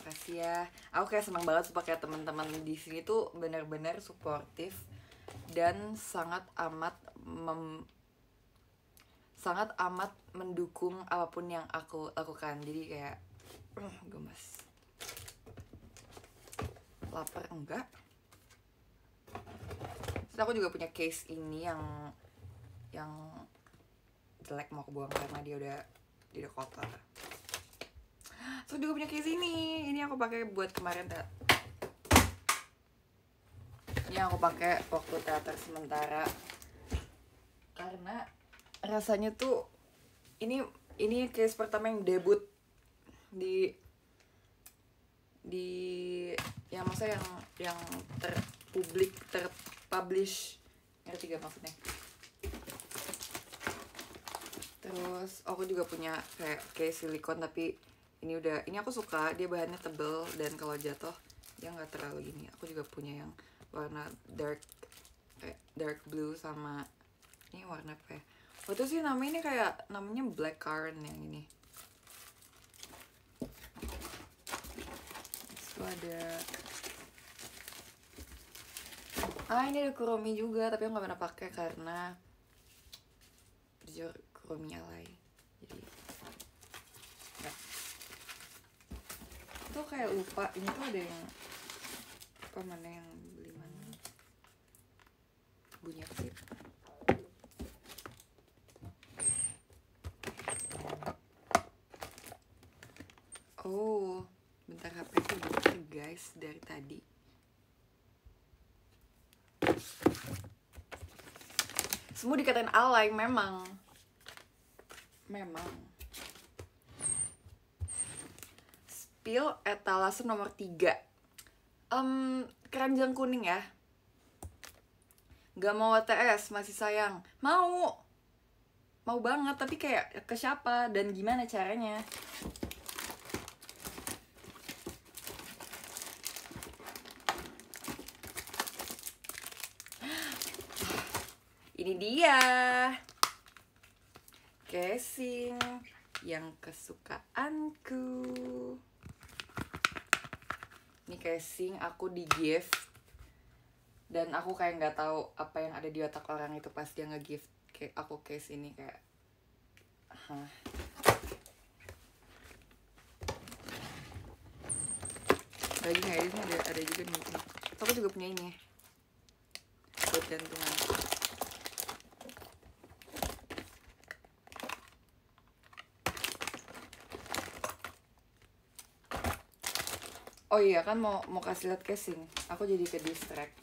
Makasih ya. Aku kayak senang banget supaya teman-teman di sini tuh benar-benar suportif dan sangat amat mendukung apapun yang aku lakukan. Jadi kayak gemes. Lapar enggak? Terus aku juga punya case ini yang jelek, mau aku buang karena dia udah kotor. Terus juga punya case ini aku pakai buat kemarin ini aku pakai waktu teater sementara karena rasanya tuh ini case pertama yang debut di yang maksudnya yang terpublish, ngerti gak maksudnya? Terus aku juga punya kayak case silikon, tapi ini aku suka, dia bahannya tebel dan kalau jatuh dia nggak terlalu gini. Aku juga punya yang warna dark blue sama ini warna apa ya? Waktu sih namanya black currant yang ini. Terus ada ini ada Kuromi juga, tapi aku nggak pernah pakai karena jujur Kuromi alay. Jadi tuh kayak lupa ini tuh ada yang mana yang beli mana, bunyi apa sih? Oh, bentar, HP itu bentar guys, dari tadi. Semua dikatain alay, memang. Spill etalase nomor 3. Keranjang kuning ya. Gak mau WTS, masih sayang. Mau banget, tapi kayak ke siapa dan gimana caranya? Ini dia casing yang kesukaanku. Ini casing aku di gift dan aku kayak nggak tahu apa yang ada di otak orang itu pas dia nge-gift aku case ini, kayak lagi nggak ini ada juga nih. Aku juga punya ini buat gantungan. Oh iya, kan mau kasih lihat casing, aku jadi ke distract.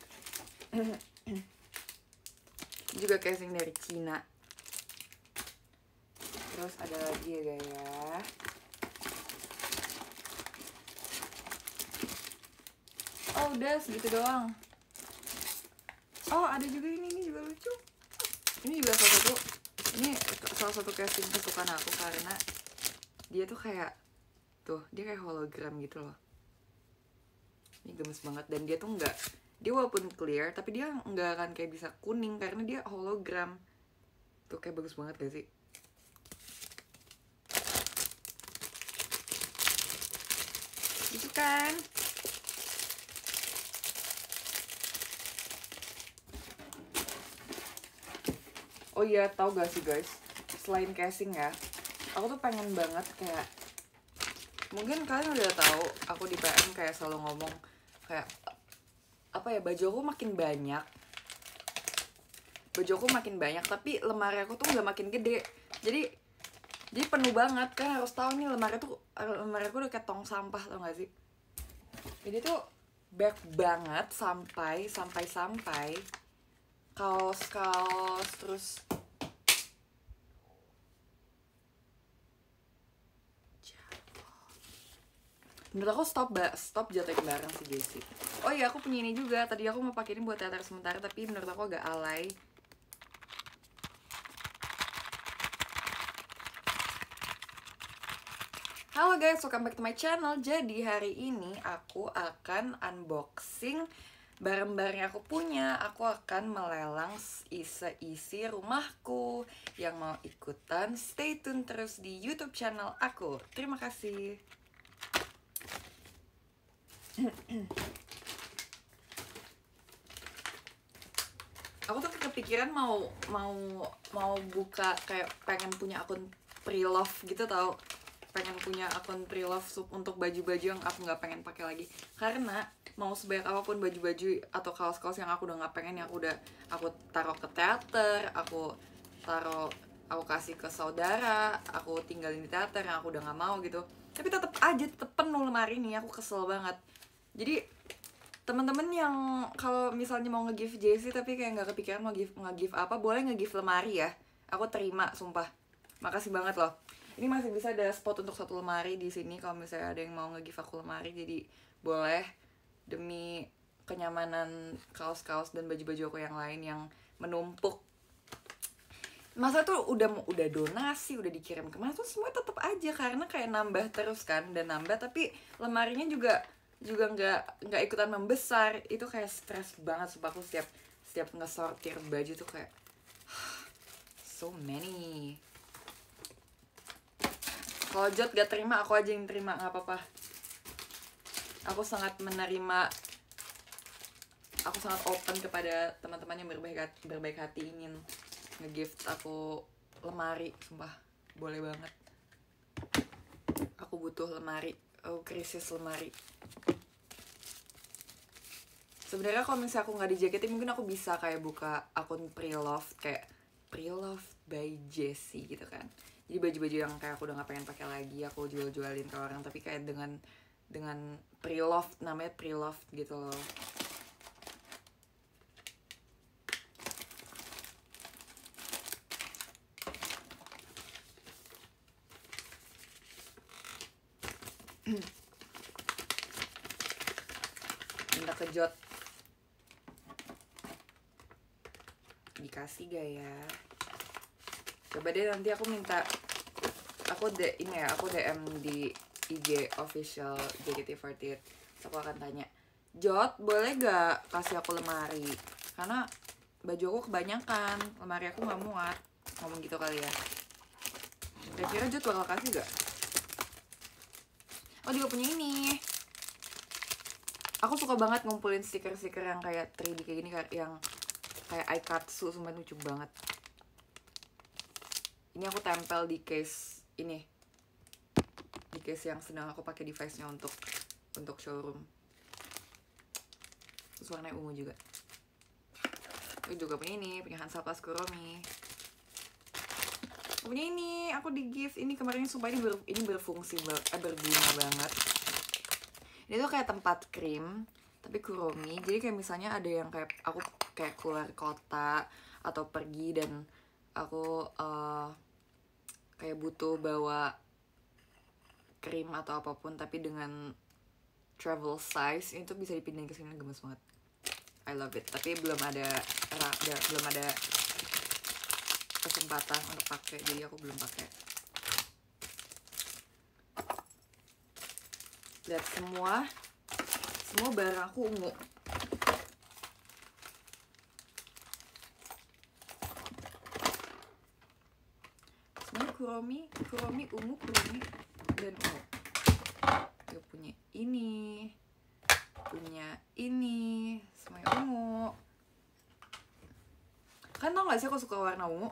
Juga casing dari Cina. Terus ada lagi ya guys. Oh udah segitu doang. Oh ada juga ini juga lucu. Ini juga salah satu casing kesukaan aku karena Dia tuh kayak, tuh dia kayak hologram gitu loh. Ini gemes banget. Dan dia tuh nggak, dia walaupun clear tapi dia nggak akan kayak bisa kuning karena dia hologram. Tuh kayak bagus banget gak sih? Gitu kan? Oh iya, tau gak sih guys, selain casing ya, aku tuh pengen banget kayak, mungkin kalian udah tahu aku di PM kayak selalu ngomong kayak apa ya, baju aku makin banyak, tapi lemari aku tuh nggak makin gede. Jadi penuh banget. Kan harus tahu nih, lemari aku udah kayak tong sampah, tau gak sih? Jadi tuh banyak banget sampai kaos terus menurut aku stop jatuhin barang sih Jessie. Oh iya, aku punya ini juga. Tadi aku mau pakai ini buat teater sementara, tapi menurut aku agak alay. Halo guys, welcome back to my channel. Jadi hari ini aku akan unboxing barang-barang yang aku punya. Aku akan melelang isi rumahku. Yang mau ikutan, stay tune terus di YouTube channel aku. Terima kasih. Aku tuh kepikiran mau buka kayak pengen punya akun pre-love gitu tau. Pengen punya akun pre-love untuk baju-baju yang aku nggak pengen pakai lagi. Karena mau sebanyak apapun baju-baju atau kaos-kaos yang aku udah nggak pengen, yang aku taruh ke teater, aku kasih ke saudara, aku tinggalin di teater yang aku udah nggak mau gitu, tapi tetap penuh lemari ini. Aku kesel banget. Jadi teman-teman yang kalau misalnya mau nge-give JC tapi kayak nggak kepikiran mau nge-give apa, boleh nge-give lemari ya. Aku terima, sumpah. Makasih banget loh. Ini masih bisa ada spot untuk 1 lemari di sini kalau misalnya ada yang mau nge-give aku lemari. Jadi boleh, demi kenyamanan kaos-kaos dan baju-baju aku yang lain yang menumpuk. Masa tuh udah donasi, udah dikirim kemana tuh semua tetap aja, karena kayak nambah terus kan, dan nambah tapi lemarinya juga nggak ikutan membesar. Itu kayak stres banget sumpah. Aku setiap ngesortir baju tuh kayak so many. Kalau Jot gak terima, aku aja yang terima, nggak apa-apa. Aku sangat open kepada teman-teman yang berbaik hati ingin nge-gift aku lemari. Sumpah, boleh banget. Aku butuh lemari. Aku krisis lemari. Sebenarnya kalau misalnya aku nggak dijaketin, mungkin aku bisa kayak buka akun pre-love, kayak pre-love by Jessie gitu kan. Jadi baju-baju yang kayak aku udah nggak pengen pakai lagi aku jualin ke orang, tapi kayak dengan pre-love, namanya pre-love gitu loh. Minta kejot, dikasih gak ya? Coba deh nanti aku minta, aku DM di IG official JKT48. Aku akan tanya, Jot boleh gak kasih aku lemari, karena baju aku kebanyakan, lemari aku gak muat. Ngomong gitu kali ya. Kira-kira Jot bakal kasih gak? Oh, dia punya ini. Aku suka banget ngumpulin stiker-stiker yang kayak 3D kayak gini, yang kayak Aikatsu, sumpah lucu banget. Ini aku tempel di case ini, di case yang sedang aku pakai device-nya untuk showroom. Terus warnanya ungu juga. Aku juga punya ini, punya Hansa Plus Kuromi. Aku punya ini, aku di gift ini kemarin. Sumpah ini berfungsi berguna banget. Ini tuh kayak tempat krim tapi Kuromi. Jadi kayak misalnya ada yang kayak aku kayak keluar kota atau pergi dan aku kayak butuh bawa krim atau apapun tapi dengan travel size, itu bisa dipindahin ke sini. Gemes banget. I love it. Tapi belum ada kesempatan untuk pakai, jadi aku belum pakai. Lihat semua barang aku ungu. Semuanya Kuromi ungu, Kuromi dan ungu. Gue punya ini, semuanya ungu. Kan tau gak sih aku suka warna ungu?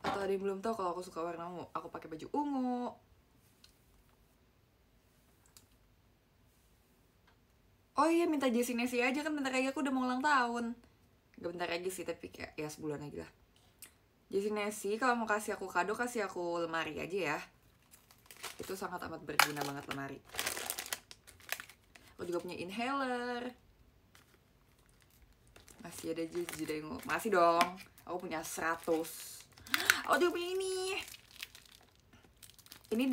Atau ada yang belum tahu kalau aku suka warna ungu? Aku pakai baju ungu. Oh iya, minta Jessie Nessie aja, kan bentar lagi aku udah mau ulang tahun. Gak bentar lagi sih, tapi kayak ya sebulan lagi lah. Jessie Nessie kalau mau kasih aku kado, kasih aku lemari aja ya. Itu sangat amat berguna banget lemari. Aku juga punya inhaler. Masih ada Jidengo. Masih dong. Aku punya 100. Aku juga punya ini. Ini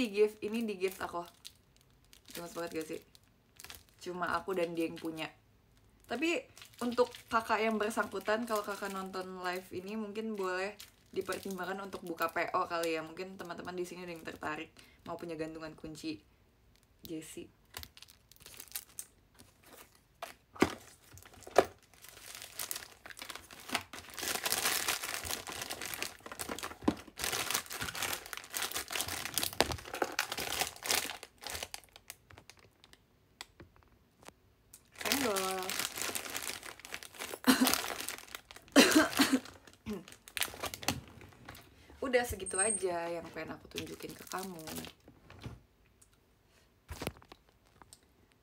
di gift aku. Gemes banget gak sih? Cuma aku dan dia yang punya. Tapi untuk kakak yang bersangkutan, kalau kakak nonton live ini mungkin boleh dipertimbangkan untuk buka PO kali ya. Mungkin teman-teman di sini ada yang tertarik mau punya gantungan kunci Jessie. Udah segitu aja yang pengen aku tunjukin ke kamu.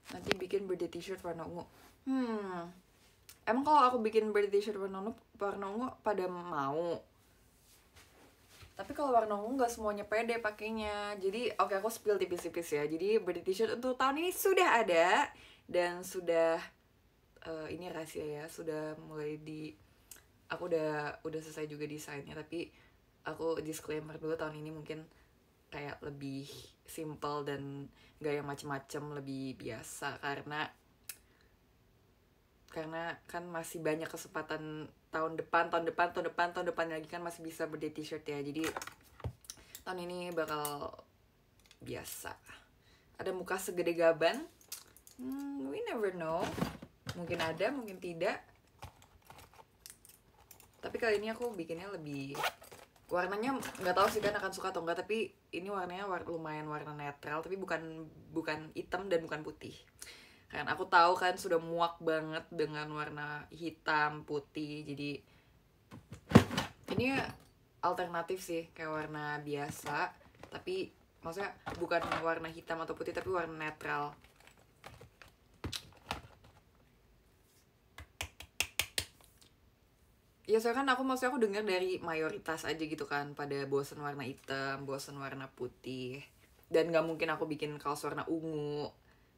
Nanti bikin birthday t-shirt warna ungu. Emang kalau aku bikin birthday t-shirt warna ungu pada mau? Tapi kalau warna ungu nggak semuanya pede pakainya. Jadi oke, aku spill tipis-tipis ya. Jadi birthday t-shirt untuk tahun ini sudah ada dan sudah ini rahasia ya, sudah mulai aku udah selesai juga desainnya, tapi aku disclaimer dulu, tahun ini mungkin kayak lebih simple dan gak yang macem-macem, lebih biasa karena kan masih banyak kesempatan tahun depan lagi kan masih bisa birthday t-shirt ya. Jadi tahun ini bakal biasa. Ada muka segede gaban, we never know, mungkin ada mungkin tidak. Tapi kali ini aku bikinnya lebih, warnanya nggak tahu sih kan akan suka atau enggak, tapi ini warnanya lumayan warna netral, tapi bukan hitam dan bukan putih. Kan aku tahu kan sudah muak banget dengan warna hitam putih, jadi ini alternatif sih, kayak warna biasa, tapi maksudnya bukan warna hitam atau putih, tapi warna netral. Ya soalnya kan aku dengar dari mayoritas aja gitu kan, pada bosen warna hitam, bosen warna putih, dan gak mungkin aku bikin kaos warna ungu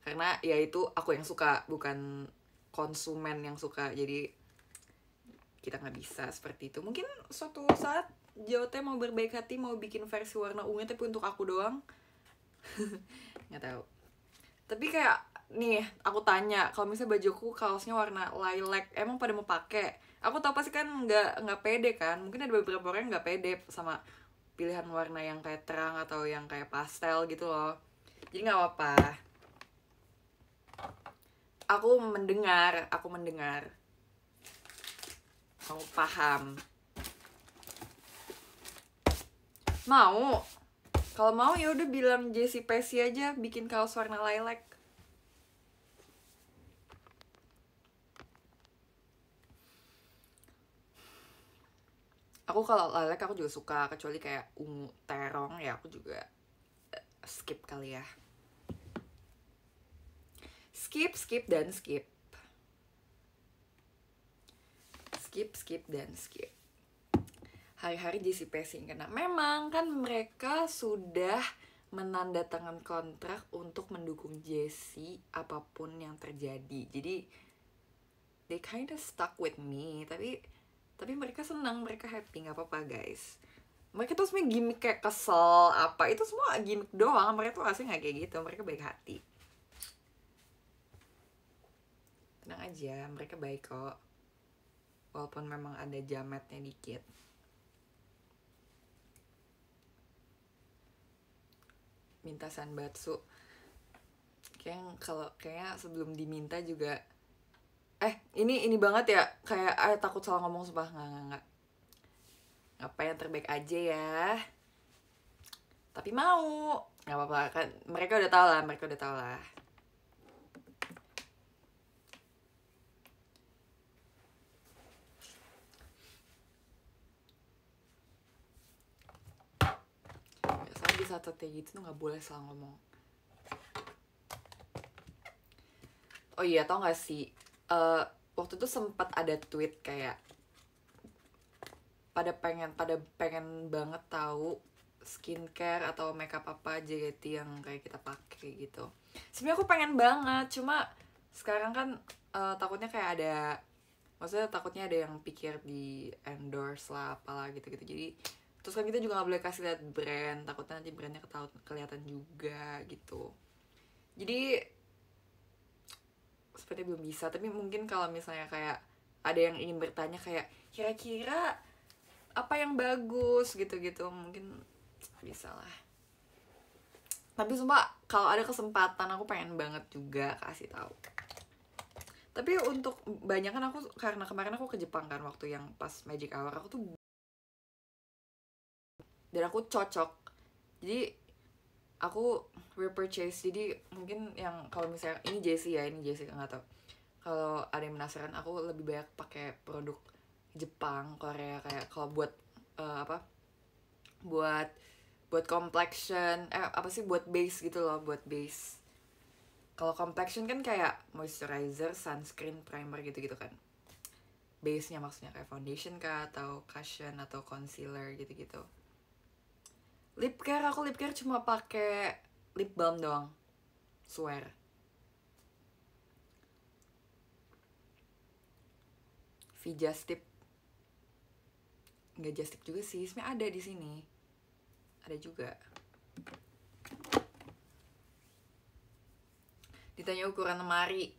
karena ya itu aku yang suka, bukan konsumen yang suka. Jadi kita nggak bisa seperti itu. Mungkin suatu saat JOT mau berbaik hati mau bikin versi warna ungu tapi untuk aku doang. Nggak tahu. Tapi kayak nih, aku tanya, kalau misalnya bajuku kaosnya warna lilac, emang pada mau pakai? Aku tau pasti kan nggak pede kan. Mungkin ada beberapa orang yang nggak pede sama pilihan warna yang kayak terang atau yang kayak pastel gitu loh. Jadi nggak apa-apa. Aku mendengar. Kamu paham. Mau? Kalau mau ya udah bilang Jessie Pesi aja bikin kaos warna lilac. Aku kalau lilac aku juga suka, kecuali kayak ungu terong ya aku juga skip kali ya. Skip dan skip. Skip dan skip. Hari-hari Jessie Pesi kena. Memang kan mereka sudah menandatangan kontrak untuk mendukung Jessie apapun yang terjadi. Jadi they kinda stuck with me, tapi mereka senang, mereka happy, nggak apa-apa guys. Mereka tuh sebenarnya gimmick kayak kesel apa, itu semua gimmick doang. Mereka tuh aslinya nggak kayak gitu, mereka baik hati. Tenang aja, mereka baik kok, walaupun memang ada jametnya dikit. Minta sanbatsu, Kayaknya sebelum diminta juga ini banget ya, kayak takut salah ngomong, sumpah. Nggak, apa yang terbaik aja ya, tapi mau nggak apa-apa kan, mereka udah tahu lah. Biasanya di saat kayak gitu tuh nggak boleh salah ngomong. Oh iya, tau gak sih, waktu itu sempat ada tweet kayak pada pengen banget tahu skincare atau makeup apa aja gitu yang kayak kita pakai gitu. Sebenarnya aku pengen banget, cuma sekarang kan takutnya kayak maksudnya takutnya ada yang pikir di endorse lah apalah gitu-gitu. Jadi terus kan kita juga nggak boleh kasih lihat brand, takutnya nanti brandnya kelihatan juga gitu. Jadi seperti belum bisa, tapi mungkin kalau misalnya kayak ada yang ingin bertanya kayak kira-kira apa yang bagus gitu-gitu, mungkin bisa lah. Tapi sumpah kalau ada kesempatan aku pengen banget juga kasih tahu. Tapi untuk banyak kan aku, karena kemarin aku ke Jepang kan waktu yang pas Magic Hour, aku tuh dan aku cocok, jadi aku repurchase. Jadi mungkin yang kalau misalnya ini JC nggak tahu, kalau ada yang penasaran, aku lebih banyak pakai produk Jepang, Korea, kayak kalau buat apa, buat complexion, buat base gitu loh, buat base. Kalau complexion kan kayak moisturizer, sunscreen, primer gitu-gitu kan. Base-nya maksudnya kayak foundation kah, atau cushion, atau concealer gitu-gitu. Lip care, aku lip care cuma pakai lip balm doang, swear. Just Tip, nggak Just Tip juga sih, sebenarnya ada di sini, ada juga. Ditanya ukuran lemari,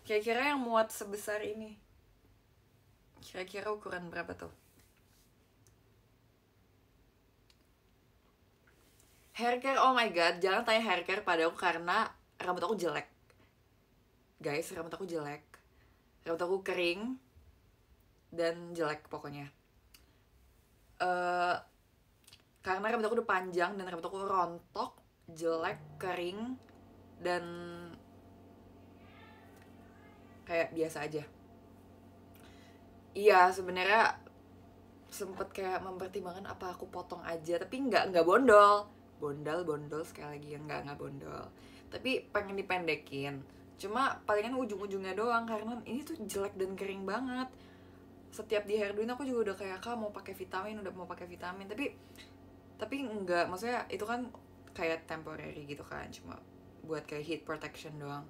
kira-kira yang muat sebesar ini, kira-kira ukuran berapa tuh? Hair care, oh my god, jangan tanya hair care pada aku karena rambut aku jelek. Guys, rambut aku jelek. Rambut aku kering dan jelek pokoknya. Karena rambut aku udah panjang dan rambut aku rontok, jelek, kering, dan kayak biasa aja. Iya, sebenarnya sempet kayak mempertimbangkan apa aku potong aja, tapi nggak bondol sekali lagi, nggak bondol, tapi pengen dipendekin. Cuma palingan ujung-ujungnya doang, karena ini tuh jelek dan kering banget. Setiap di hairdoin aku juga udah kayak, Kak mau pakai vitamin, tapi enggak, maksudnya itu kan kayak temporary gitu kan, cuma buat kayak heat protection doang.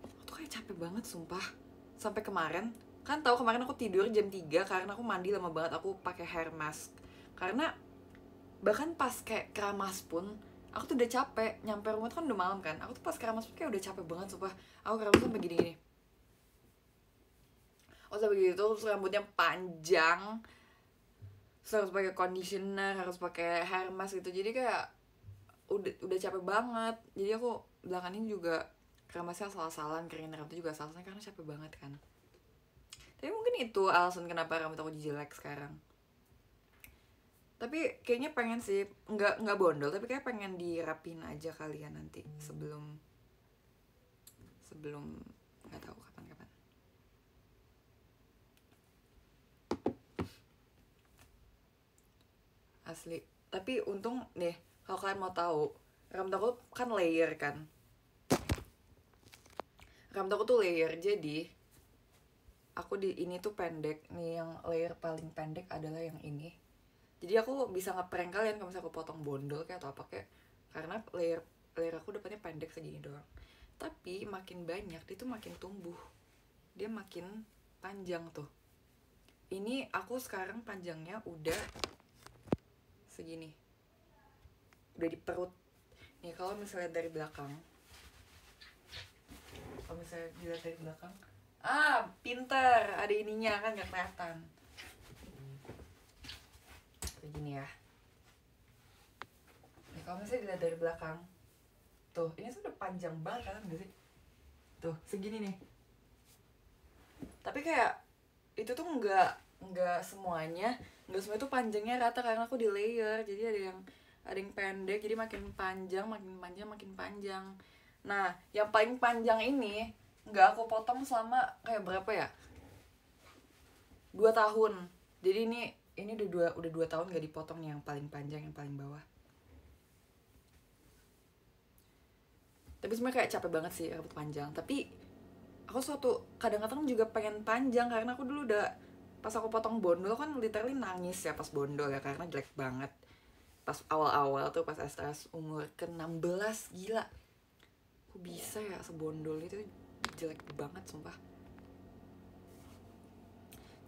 Aku tuh kayak capek banget sumpah. Sampai kemarin, kan tahu kemarin aku tidur jam 3 karena aku mandi lama banget, aku pakai hair mask. Karena bahkan pas kayak keramas pun aku tuh udah capek, nyampe rumah tuh kan udah malam kan, aku tuh pas keramas pun kayak udah capek banget sumpah. Aku keramas sampai gini-gini, oh sampai gitu, terus rambutnya panjang, terus harus pakai conditioner, harus pakai hair mask gitu, jadi kayak udah capek banget. Jadi aku belakangan ini juga keramasnya salah-salan, keringin rambut juga salah-salan karena capek banget kan. Tapi mungkin itu alasan kenapa rambut aku jelek sekarang. Tapi kayaknya pengen sih, nggak bondol, tapi kayak pengen dirapin aja kalian nanti sebelum nggak tahu kapan. Asli. Tapi untung nih, kalau kalian mau tahu, rambut aku kan layer kan. Rambut aku tuh layer, jadi aku di ini tuh pendek nih, yang layer paling pendek adalah yang ini. Jadi aku bisa ngeprank kalian kalau misalnya aku potong bondol kayak atau apa kayak, karena layer aku depannya pendek segini doang. Tapi makin banyak dia tuh makin tumbuh, dia makin panjang tuh. Ini aku sekarang panjangnya udah segini, udah di perut nih. Kalau misalnya dari belakang, pinter, ada ininya kan nggak kelihatan kayak gini ya. Nih kalau misalnya dilihat dari belakang tuh ini tuh udah panjang banget kan gak sih, tuh segini nih. Tapi kayak itu tuh nggak semuanya, nggak semua itu panjangnya rata karena aku di layer, jadi ada yang pendek, jadi makin panjang makin panjang makin panjang. Nah yang paling panjang ini nggak aku potong selama kayak berapa ya, 2 tahun. Jadi ini udah 2 tahun gak dipotong nih, yang paling panjang yang paling bawah. Tapi sebenarnya kayak capek banget sih rambut panjang. Tapi aku kadang-kadang juga pengen panjang karena aku dulu udah pas aku potong bondol kan literally nangis ya pas bondol ya, karena jelek banget. Pas awal-awal tuh pas STS umur ke-16, gila. Aku bisa ya sebondol itu, jelek banget sumpah.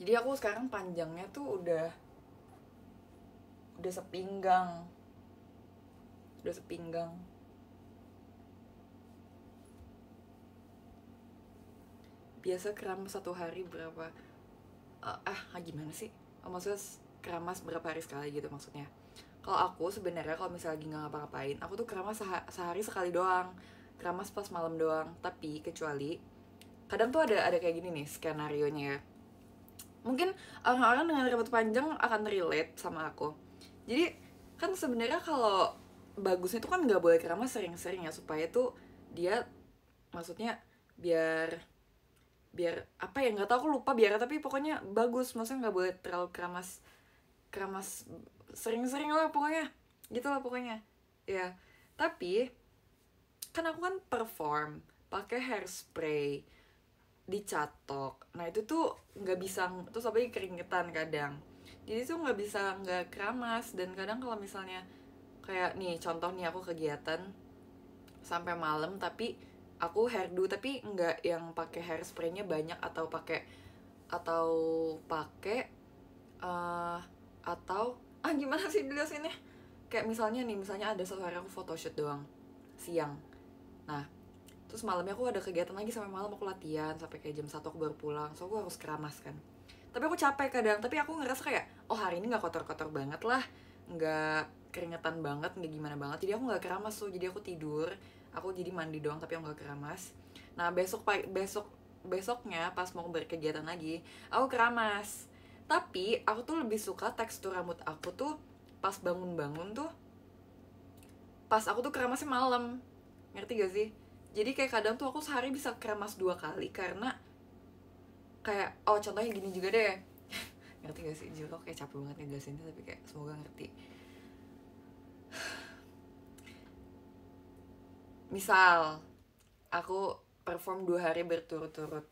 Jadi aku sekarang panjangnya tuh udah sepinggang. Udah sepinggang. Biasa keramas 1 hari berapa? Gimana sih? Maksudnya keramas berapa hari sekali gitu maksudnya. Kalau aku sebenarnya kalau misalnya lagi nggak ngapa-ngapain, aku tuh keramas sehari sekali doang. Keramas pas malam doang. Tapi kecuali kadang tuh ada kayak gini nih skenario-nya ya. Mungkin orang-orang dengan rambut panjang akan relate sama aku. Jadi kan sebenarnya kalau bagusnya tuh kan nggak boleh keramas sering-sering ya, supaya tuh dia maksudnya biar apa ya, nggak tahu aku lupa biar, tapi pokoknya bagus, maksudnya nggak boleh terlalu keramas sering-sering lah pokoknya, gitu lah pokoknya ya. Tapi kan aku kan perform pakai hairspray dicatok, nah itu tuh nggak bisa, terus apalagi keringetan kadang, jadi tuh nggak bisa nggak keramas. Dan kadang kalau misalnya kayak nih contoh nih, aku kegiatan sampai malam tapi aku hairdo, tapi nggak yang pakai hairspraynya banyak atau pakai uh, atau gimana sih jelasinnya, kayak misalnya ada satu hari aku photoshoot doang siang, nah terus malamnya aku ada kegiatan lagi sampai malam, aku latihan sampai kayak jam 1 aku baru pulang, so aku harus keramas kan. Tapi aku capek kadang, tapi aku ngerasa kayak hari ini nggak kotor-kotor banget lah, nggak keringetan banget, nggak gimana banget, jadi aku nggak keramas tuh, jadi aku tidur, aku jadi mandi doang tapi aku nggak keramas. Nah besoknya pas mau berkegiatan lagi aku keramas. Tapi aku tuh lebih suka tekstur rambut aku tuh pas bangun-bangun tuh, pas aku tuh keramasnya malam, ngerti gak sih? Jadi kayak kadang tuh aku sehari bisa keramas 2 kali karena kayak contohnya gini juga deh. Ngerti gak sih? Juga kayak capek banget ngejelasinnya, tapi kayak semoga ngerti. Misal aku perform 2 hari berturut-turut.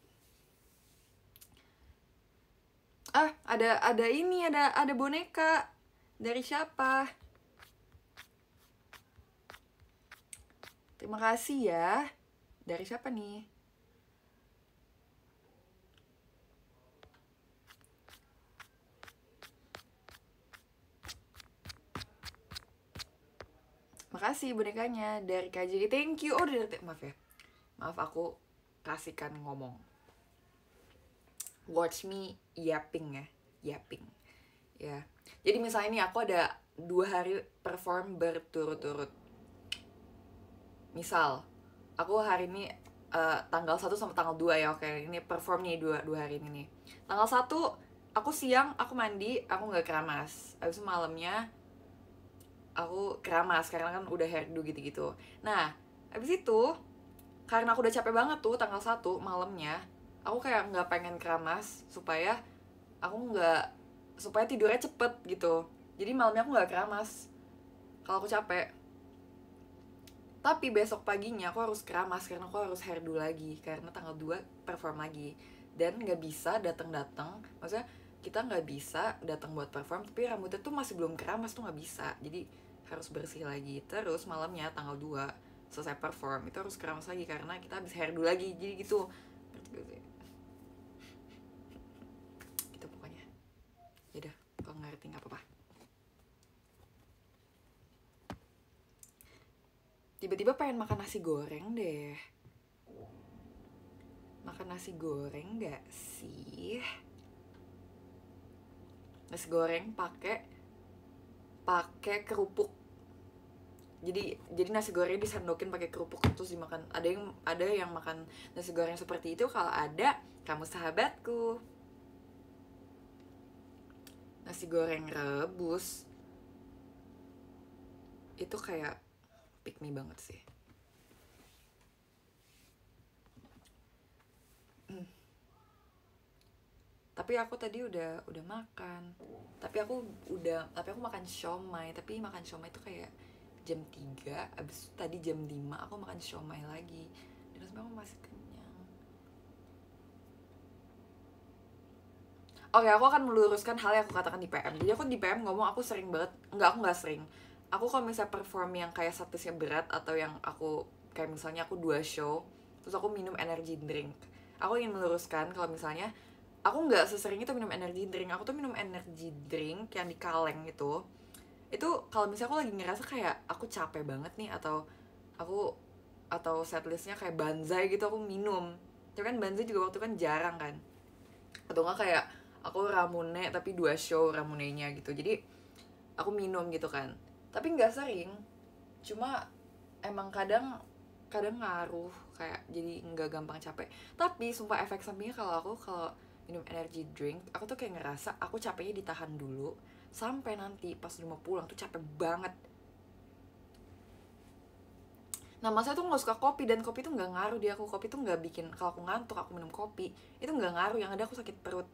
Ada boneka. Dari siapa? Terima kasih ya. Dari siapa nih? Makasih bonekanya dari KJG. Thank you. Maaf ya. Maaf aku kasihkan ngomong. Watch me yapping ya. Yapping. Ya. Jadi misalnya ini aku ada 2 hari perform berturut-turut. Misal aku hari ini tanggal 1 sama tanggal 2 ya, oke. Ini perform nih 2 hari ini nih. Tanggal 1 aku siang aku mandi, aku nggak keramas. Habis itu malamnya aku keramas karena kan udah hairdo gitu-gitu. Nah, habis itu karena aku udah capek banget tuh tanggal 1 malamnya, aku kayak nggak pengen keramas supaya tidurnya cepet gitu. Jadi malamnya aku nggak keramas kalau aku capek. Tapi besok paginya aku harus keramas karena aku harus hairdo lagi karena tanggal 2 perform lagi. Dan nggak bisa datang, maksudnya kita nggak bisa datang buat perform tapi rambutnya tuh masih belum keramas tuh nggak bisa. Jadi harus bersih lagi. Terus malamnya tanggal 2 selesai perform itu harus keramas lagi karena kita habis hairdo lagi. Jadi gitu. Gitu pokoknya. Yaudah, kalau ngerti nggak apa-apa. Tiba-tiba pengen makan nasi goreng deh. Makan nasi goreng nggak sih? Nasi goreng pakai kerupuk. jadi nasi goreng disandokin pakai kerupuk terus dimakan. Ada yang makan nasi goreng seperti itu. Kalau ada, kamu sahabatku. Nasi goreng rebus itu kayak pick me banget sih. Tapi aku tadi udah makan. Tapi aku makan siomay. Tapi makan siomay itu kayak jam 3. Abis itu tadi jam 5 aku makan siomay lagi. Dan sebenarnya aku masih kenyang. Oke, aku akan meluruskan hal yang aku katakan di PM. Jadi aku di PM ngomong aku sering banget. Aku nggak sering. Aku kalau misalnya perform yang kayak statusnya berat, atau yang aku kayak misalnya aku 2 show, terus aku minum energy drink. Aku ingin meluruskan kalau misalnya aku nggak sesering itu minum energy drink. Aku tuh minum energy drink yang di kaleng itu kalau misalnya aku lagi ngerasa kayak aku capek banget nih, atau setlistnya kayak banzai gitu, aku minum. Tapi kan banzai juga waktu kan jarang kan. Atau nggak kayak aku ramune tapi 2 show ramunenya gitu, jadi aku minum gitu kan. Tapi nggak sering, cuma emang kadang ngaruh, kayak jadi nggak gampang capek. Tapi sumpah efek sampingnya kalau minum energy drink, aku tuh kayak ngerasa aku capeknya ditahan dulu sampai nanti pas udah mau pulang tuh capek banget. Nah, masa tuh nggak suka kopi, dan kopi tuh nggak ngaruh di aku. Kopi tuh nggak bikin, kalau aku ngantuk aku minum kopi itu nggak ngaruh, yang ada aku sakit perut.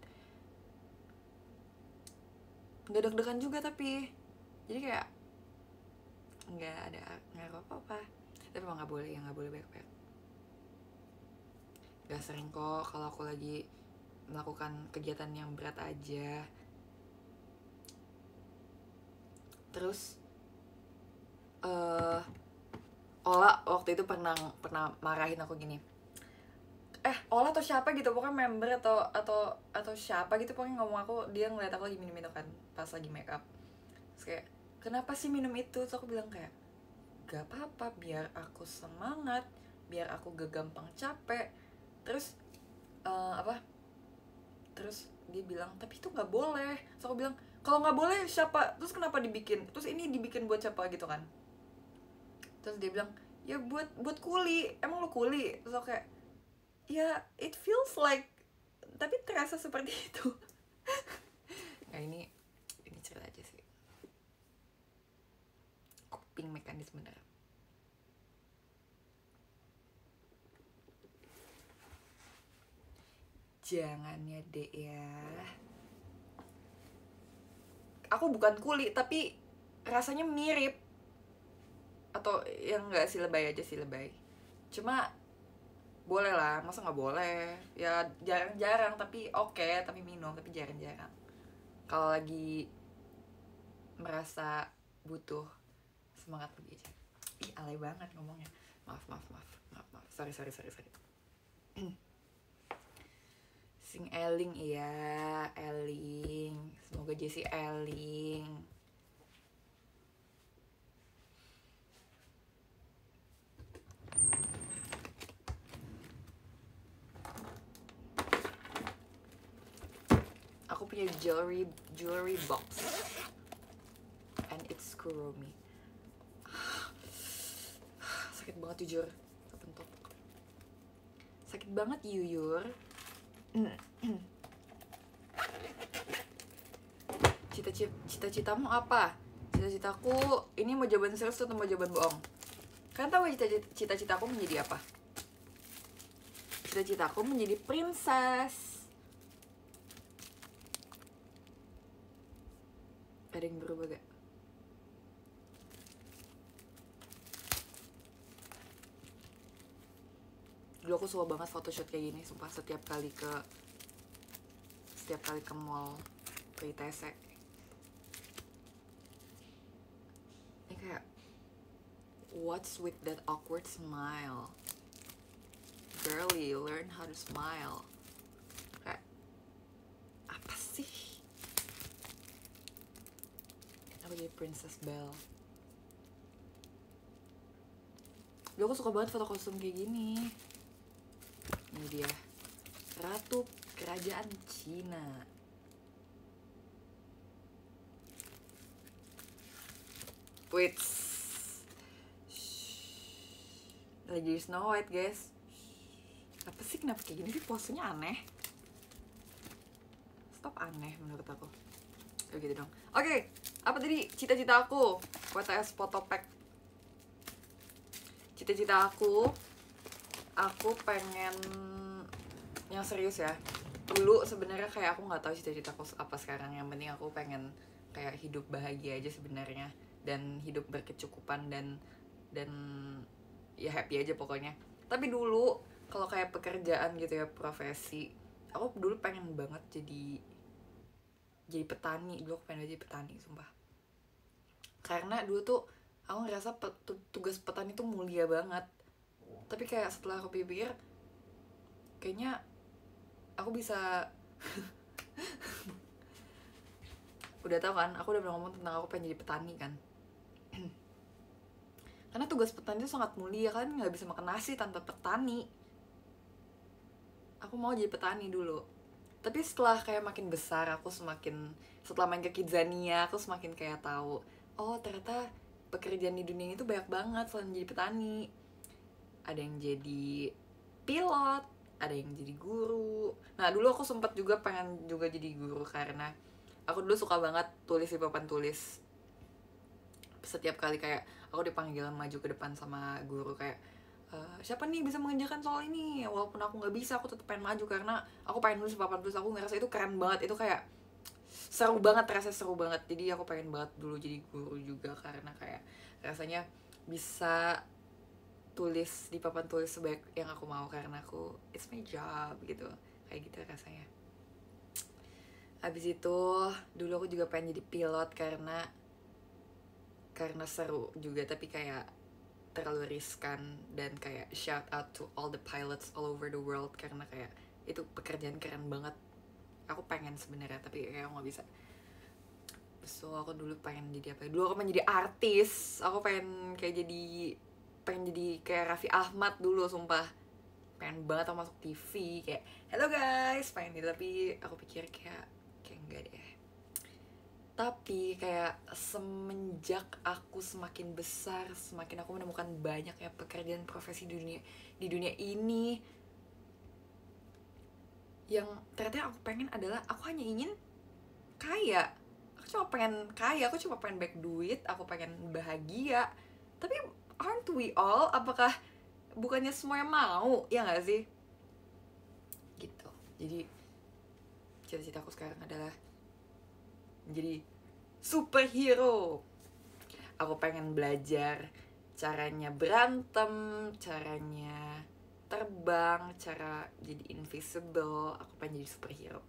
Nggak deg-degan juga, tapi jadi kayak nggak ada ngaruh apa-apa. Tapi emang nggak boleh banyak-banyak. Nggak sering kok kalau aku lagi melakukan kegiatan yang berat aja. Terus Ola waktu itu pernah marahin aku gini. Ola atau siapa gitu, pokoknya member atau siapa gitu, pokoknya ngomong aku, dia ngeliat aku lagi minum itu kan pas lagi make up. Terus kayak, kenapa sih minum itu? Terus aku bilang kayak, gak apa-apa, biar aku semangat, biar aku gak gampang capek. Terus terus dia bilang, tapi itu nggak boleh. Terus aku bilang, kalau nggak boleh siapa, terus kenapa dibikin, terus ini dibikin buat siapa gitu kan. Terus dia bilang, ya buat kuli, emang lu kuli? Terus aku kayak, ya it feels like, tapi terasa seperti itu. Nah, ini cerita aja sih, coping mekanisme bener. Jangan ya dek ya, aku bukan kuli tapi rasanya mirip. Atau yang nggak sih, lebay aja sih, lebay. Cuma boleh lah, masa nggak boleh? Ya jarang-jarang, tapi oke, tapi minum, tapi jarang-jarang. Kalau lagi merasa butuh semangat lebih aja. Ih, alay banget ngomongnya. Maaf. Sorry. Sing Eling, iya, Eling. Semoga Jessie Eling. Aku punya jewelry box, and it's Kuromi. Sakit banget jujur, kepentok. Sakit banget Yuyur. Cita-citamu apa? Cita-citaku ini mau jawaban serius atau mau jawaban bohong? Kalian tahu cita-citaku menjadi apa? Cita-citaku menjadi princess. Ada yang berubah gak? Dulu aku suka banget photoshoot kayak gini, sumpah. Setiap kali ke mall, ke ITC, ini kayak, what's with that awkward smile? Girlie, learn how to smile. Kayak, apa sih? Aku jadi Princess Belle. Dulu aku suka banget foto kostum kayak gini. Ini dia, Ratu Kerajaan Cina. Wait, lagi jadi Snow White guys. Apa sih, kenapa kayak gini sih, posenya aneh. Stop, aneh menurut aku. Kayak gitu dong. Oke, apa tadi cita-cita aku? WTS Photopack. Cita-cita aku pengen yang serius ya. Dulu sebenarnya kayak aku nggak tahu cita-citaku apa sekarang. Yang penting aku pengen kayak hidup bahagia aja sebenarnya, dan hidup berkecukupan dan ya happy aja pokoknya. Tapi dulu kalau kayak pekerjaan gitu ya, profesi, aku dulu pengen banget jadi petani. Dulu aku pengen jadi petani sumpah, karena dulu tuh aku ngerasa tugas petani tuh mulia banget. Tapi kayak setelah aku pikir, kayaknya aku bisa udah tau kan, aku udah pernah ngomong tentang aku pengen jadi petani kan. Karena tugas petani itu sangat mulia, kan nggak bisa makan nasi tanpa petani. Aku mau jadi petani dulu. Tapi setelah kayak makin besar, setelah main ke Kidzania, aku semakin kayak tahu, oh ternyata pekerjaan di dunia itu banyak banget selain jadi petani. Ada yang jadi pilot, ada yang jadi guru. Nah dulu aku sempat juga pengen juga jadi guru, karena aku dulu suka banget tulis di papan tulis. Setiap kali kayak aku dipanggil maju ke depan sama guru, kayak siapa nih bisa mengerjakan soal ini, walaupun aku nggak bisa, aku tetap pengen maju karena aku pengen nulis di papan tulis. Aku ngerasa itu keren banget, itu kayak seru banget, rasanya seru banget. Jadi aku pengen banget dulu jadi guru juga, karena kayak rasanya bisa tulis di papan tulis sebaik yang aku mau, karena aku it's my job gitu, kayak gitu rasanya. Habis itu dulu aku juga pengen jadi pilot, karena seru juga, tapi kayak terlalu riskan. Dan kayak shout out to all the pilots all over the world, karena kayak itu pekerjaan keren banget. Aku pengen sebenarnya, tapi kayak aku nggak bisa. So aku dulu pengen jadi apa? Dulu aku pengen jadi artis. Aku pengen jadi kayak Raffi Ahmad dulu, sumpah. Pengen banget aku masuk TV kayak hello guys, pengen gitu. Tapi aku pikir kayak enggak deh. Tapi kayak semenjak aku semakin besar, semakin aku menemukan banyak ya pekerjaan profesi di dunia ini, yang ternyata yang aku pengen adalah, aku hanya ingin kaya. Aku cuma pengen kaya, aku cuma pengen banyak duit, aku pengen bahagia. Tapi aren't we all? Apakah bukannya semuanya mau? Ya gak sih? Gitu. Jadi cita-citaku sekarang adalah menjadi superhero. Aku pengen belajar caranya berantem, caranya terbang, cara jadi invisible. Aku pengen jadi superhero.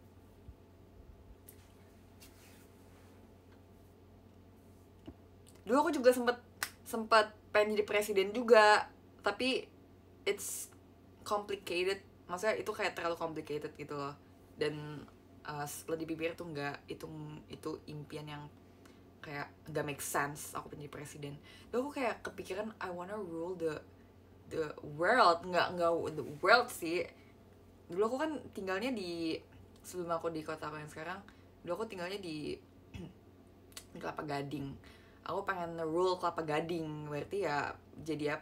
Dulu aku juga sempat pengen jadi presiden juga, tapi it's complicated. Maksudnya itu kayak terlalu complicated gitu loh. Dan setelah dipikir tuh enggak, itu impian yang kayak gak make sense aku pengen jadi presiden. Lalu aku kayak kepikiran I wanna rule the world. Nggak the world sih. Dulu aku kan tinggalnya sebelum aku di kota aku yang sekarang, dulu aku tinggalnya di Kelapa Gading. Aku pengen rule Kelapa Gading, berarti ya jadi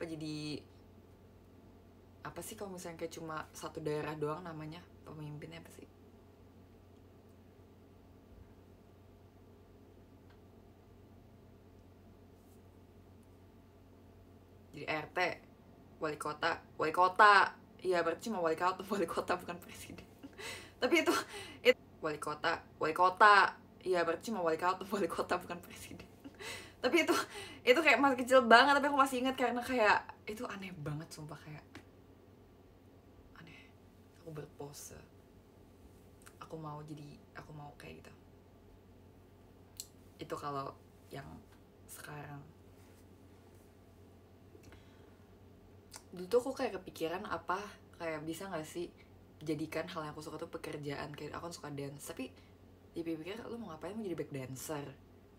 apa sih kalau misalnya kayak cuma satu daerah doang, namanya pemimpinnya apa sih? Jadi RT, wali kota. Iya berarti cuma wali kota bukan presiden. Tapi itu wali kota. Iya berarti cuma wali kota bukan presiden. Tapi itu kayak masih kecil banget, tapi aku masih ingat karena kayak itu aneh banget sumpah, kayak aneh. Aku berpose, aku mau kayak gitu. Itu kalau yang sekarang. Dulu tuh aku kayak kepikiran kayak bisa gak sih jadikan hal yang aku suka tuh pekerjaan. Kayak aku kan suka dance, tapi dipikir lu mau ngapain, mau jadi back dancer?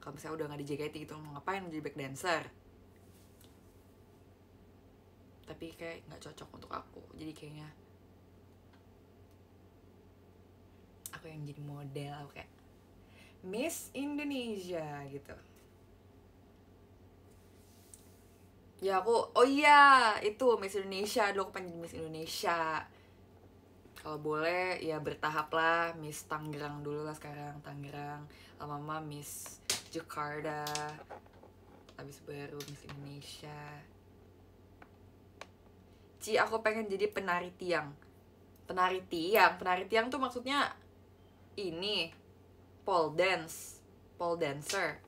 Kalau misalnya udah gak di JKT gitu, mau ngapain mau jadi back dancer? Tapi kayak gak cocok untuk aku. Jadi kayaknya aku yang jadi model, aku kayak Miss Indonesia gitu. Ya aku, oh iya itu Miss Indonesia, dulu aku pengen jadi Miss Indonesia. Kalau boleh ya bertahap lah, Miss Tangerang dulu lah sekarang, Tangerang, lama-lama Miss Jakarta, habis baru Miss Indonesia. Aku pengen jadi penari tiang. Penari tiang tuh maksudnya ini pole dance, pole dancer.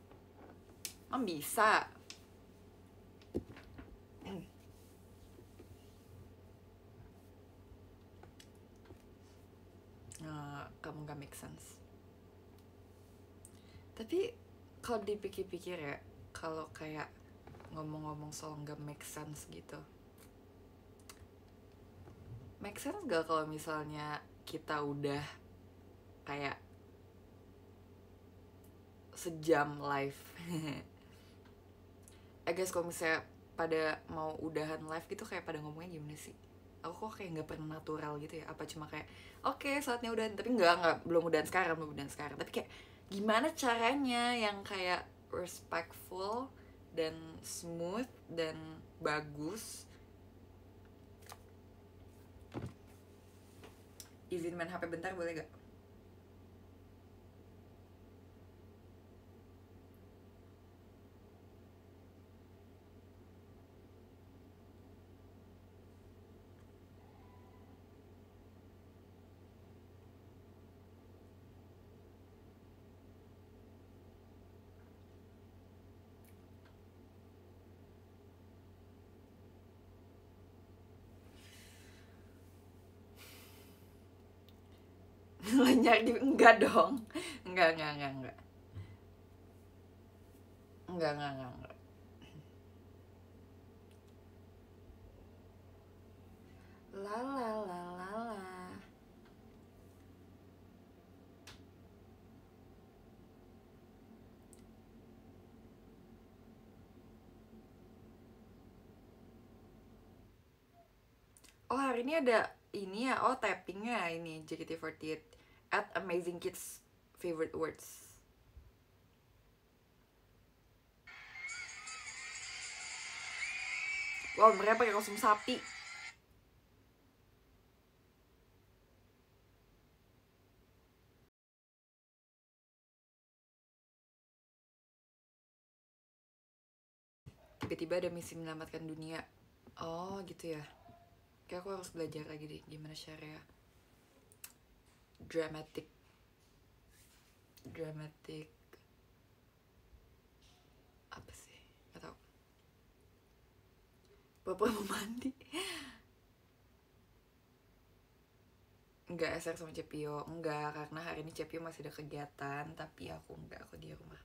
Bisa. Kamu gak make sense. Tapi kalau dipikir-pikir ya, kalau kayak ngomong-ngomong soal gak make sense gitu, make sense gak kalau misalnya kita udah kayak sejam live? I guess kalau misalnya pada mau udahan live gitu kayak pada ngomongnya gimana sih? Aku kok kayak nggak pernah natural gitu ya? Apa cuma kayak oke, saatnya udahan, tapi nggak belum udahan sekarang, belum udahan sekarang. Tapi kayak gimana caranya yang kayak respectful dan smooth dan bagus. Izin main HP bentar boleh gak? Nyari enggak dong. Enggak. Enggak. La la la la la. Oh hari ini ada ini ya, oh tappingnya ini JKT48 at Amazing Kids favorite words. Wow, mereka pakai kostum sapi. Tiba-tiba ada misi menyelamatkan dunia. Oh gitu ya. Kayak aku harus belajar lagi deh gimana Sharia. Dramatic apa sih? Gak tau. Bapak mau mandi. Enggak, SR sama Cepio. Enggak, karena hari ini Cepio masih ada kegiatan. Tapi aku enggak, aku di rumah.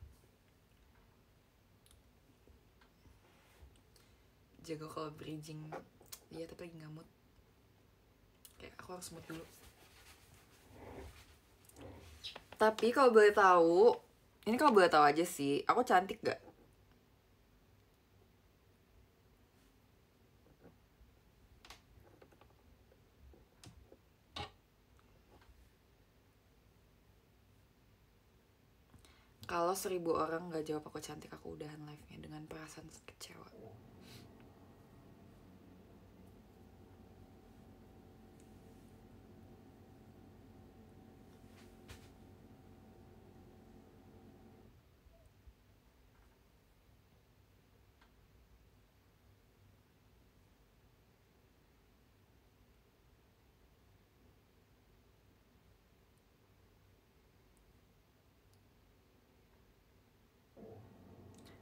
Jago kalau bridging. Iya, tapi lagi gak mood. Kayak aku harus mood dulu. Tapi kalau boleh tahu, ini kalau boleh tahu aja sih, aku cantik gak? Kalau 1000 orang nggak jawab aku cantik, aku udahan live-nya dengan perasaan kecewa.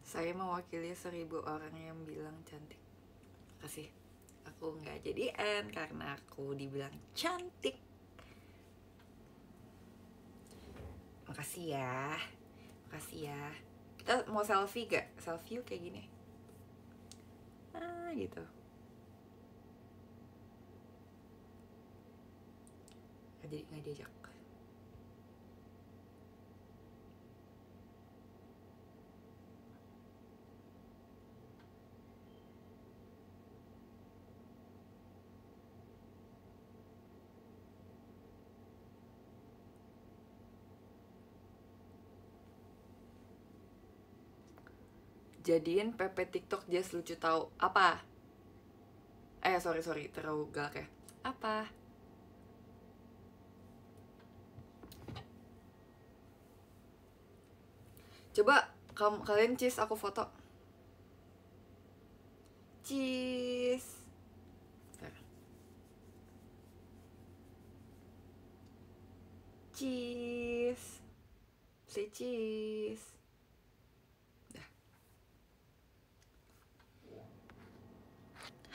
Saya mewakili 1000 orang yang bilang cantik. Kasih. Aku nggak jadian karena aku dibilang cantik. Makasih ya. Kita mau selfie gak? Selfie yuk kayak gini. Gitu. Nggak diajak. Jadiin PP TikTok Jess lucu tahu. Apa? Sorry terlalu galak ya. Apa? Coba kalian cheese aku foto. Cheese. Cheese. Say cheese.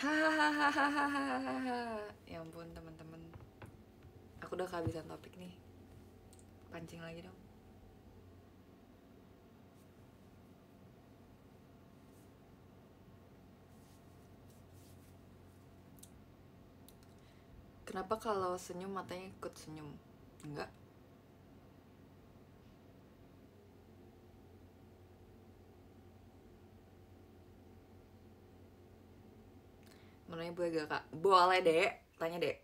Hahaha. Ya ampun teman-teman, aku udah kehabisan topik nih. Pancing lagi dong. Kenapa kalau senyum matanya ikut senyum? Enggak. Menurutnya boleh gak kak? Boleh dek, tanya dek.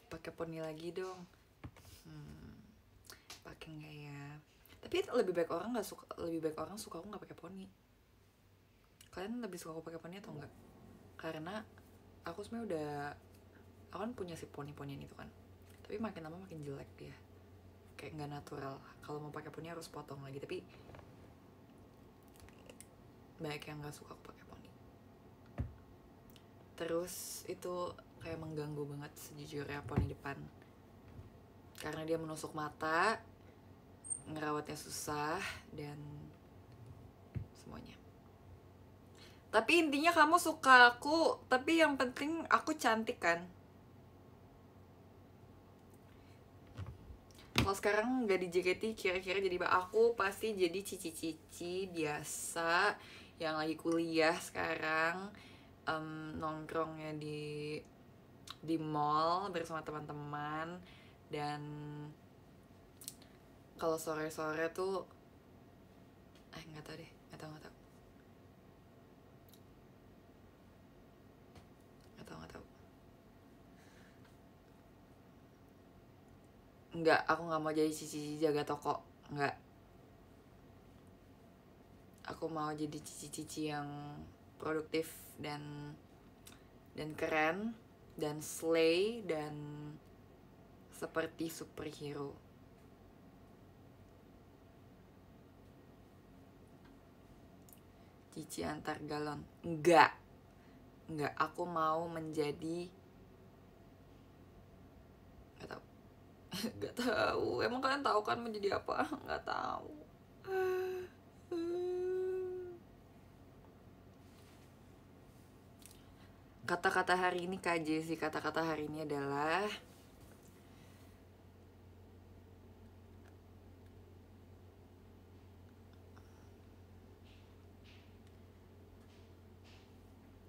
Pakai poni lagi dong. Pakai nggak ya? Tapi lebih baik orang suka aku nggak pakai poni. Kalian lebih suka aku pakai poni atau enggak? Karena aku sebenarnya aku kan punya si poni-ponian itu kan. Tapi makin lama makin jelek dia. Kayak nggak natural. Kalau mau pakai poni harus potong lagi. Tapi banyak yang nggak suka aku pakai poni. Terus itu kayak mengganggu banget sejujurnya poni depan. Karena dia menusuk mata, ngerawatnya susah, dan semuanya. Tapi intinya kamu suka aku, tapi yang penting aku cantik kan. Kalau sekarang nggak di JKT, kira-kira jadi aku pasti jadi cici-cici biasa yang lagi kuliah sekarang, nongkrongnya di mall bersama teman-teman. Dan kalau sore-sore tuh nggak tahu nggak, aku nggak mau jadi cici jaga toko, nggak. Aku mau jadi cici-cici yang produktif dan keren dan slay dan seperti superhero. Cici antar galon, enggak, aku mau menjadi nggak tahu. Emang kalian tahu kan menjadi apa? Nggak tahu. Kata-kata hari ini Kak Jessy, kata-kata hari ini adalah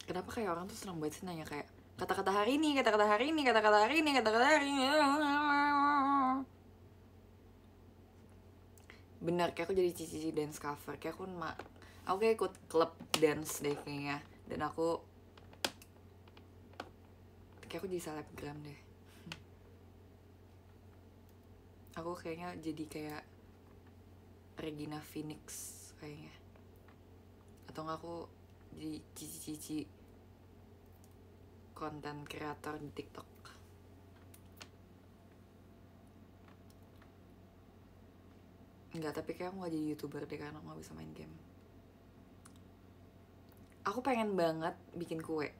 kenapa kayak orang tuh senang banget sih nanya kayak kata-kata hari ini, kata-kata hari ini, kata-kata hari ini, kata-kata hari ini. Bener, kayak aku jadi cici dance cover. Kayak aku kayak ikut klub dance deh kayaknya. Dan aku jadi selebgram deh. Aku kayaknya jadi kayak Regina Phoenix kayaknya. Atau nggak aku jadi cici-cici konten kreator di TikTok. Enggak, tapi kayak aku gak jadi YouTuber deh karena aku gak bisa main game. Aku pengen banget bikin kue.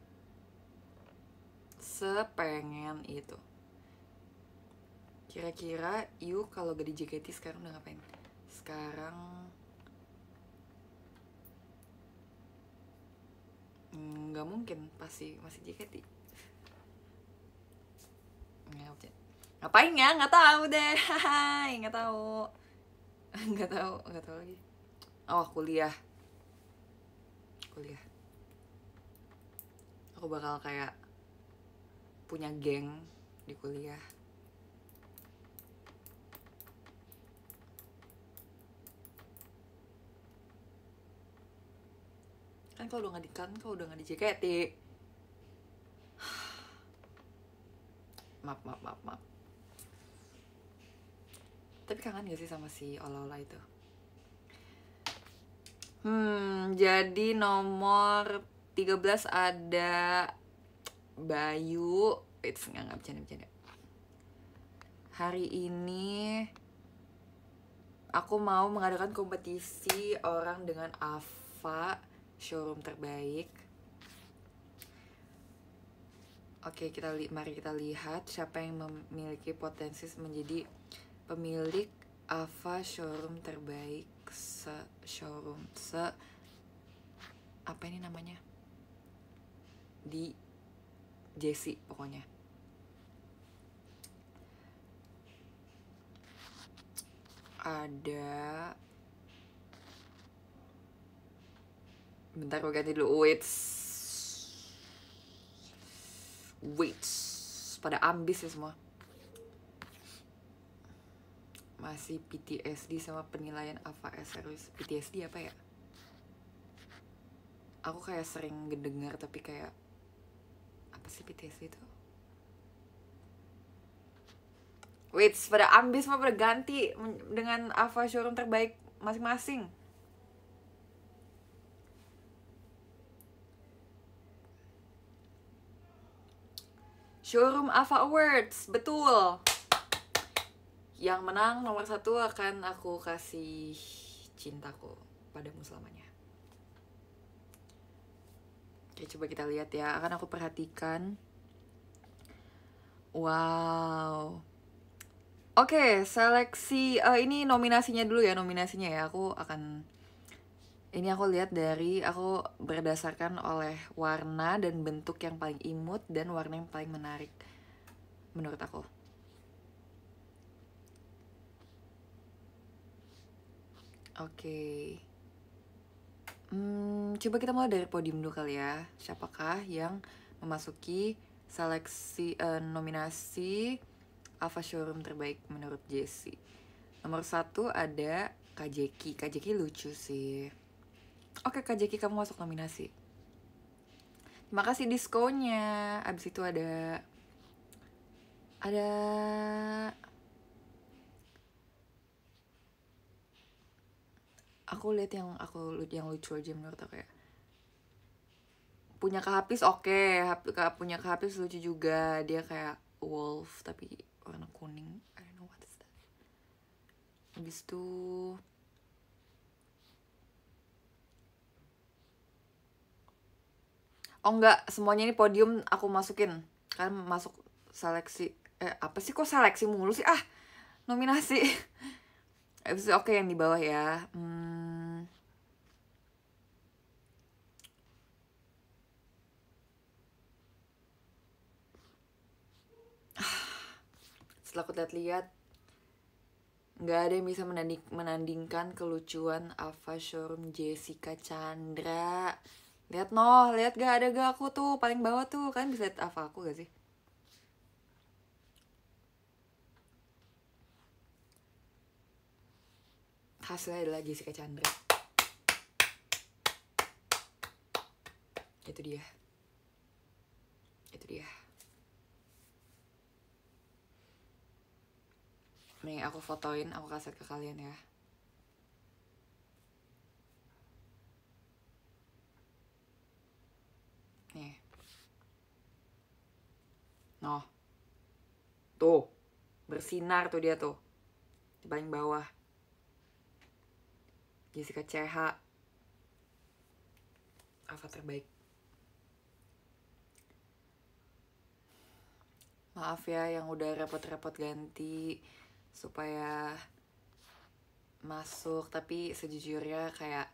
Sepengen itu. Kira-kira you kalau gak di JKT sekarang udah ngapain? Sekarang nggak mungkin, pasti masih JKT. Ngapain ya? Nggak tahu deh. Nggak tahu. Nggak tahu lagi. Oh, kuliah. Aku bakal kayak punya geng di kuliah. Kan kalau udah nggak di JKT. Maaf. Tapi kangen gak sih sama si Ola-Ola itu? Jadi nomor 13 ada Bayu. It's nggak bercanda. Hari ini aku mau mengadakan kompetisi orang dengan Ava showroom terbaik. Oke, mari kita lihat siapa yang memiliki potensi menjadi pemilik Ava showroom terbaik apa ini namanya, di Jessie pokoknya. Ada, bentar gue ganti dulu. Wait, pada ambis ya semua. Masih PTSD sama penilaian Ava Series. PTSD apa ya? Aku kayak sering dengar tapi kayak apa sih PTSD itu? Wait, pada ambis semua, pada ganti dengan Ava showroom terbaik masing-masing. Showroom Ava Awards, betul. Yang menang nomor 1 akan aku kasih cintaku padamu selamanya. Oke, coba kita lihat ya. Akan aku perhatikan. Wow. Oke, seleksi ini nominasinya dulu ya, nominasinya ya. Ini aku lihat aku berdasarkan oleh warna dan bentuk yang paling imut dan warna yang paling menarik menurut aku. Oke. Coba kita mulai dari podium dulu kali ya. Siapakah yang memasuki seleksi nominasi Ava showroom terbaik menurut Jessie? Nomor 1 ada Kak Jeki. Kak Jeki lucu sih. Oke, Kak Jeki, kamu masuk nominasi. Terima kasih diskonya. Abis itu ada aku lihat yang lucu aja menurut aku ya. Punya Kak Hafiz, oke. Punya Kak Hafiz lucu juga. Dia kayak wolf tapi warna kuning. I don't know what is that. Habis itu oh enggak, semuanya ini podium aku masukin. Kan masuk seleksi. Apa sih kok seleksi mulu sih? Nominasi. Habis itu oke, yang di bawah ya. Setelah aku lihat-lihat, nggak ada yang bisa menandingkan kelucuan Ava showroom Jessica Chandra. Lihat gak ada gak aku tuh paling bawah tuh, kan bisa lihat Ava aku gak sih? Hasilnya adalah Jessica Chandra. Itu dia. Nih aku fotoin, aku kasih ke kalian ya. Nih. Tuh. Bersinar tuh dia tuh. Di paling bawah. Jessica CH. Ava terbaik. Maaf ya yang udah repot-repot ganti supaya masuk, tapi sejujurnya kayak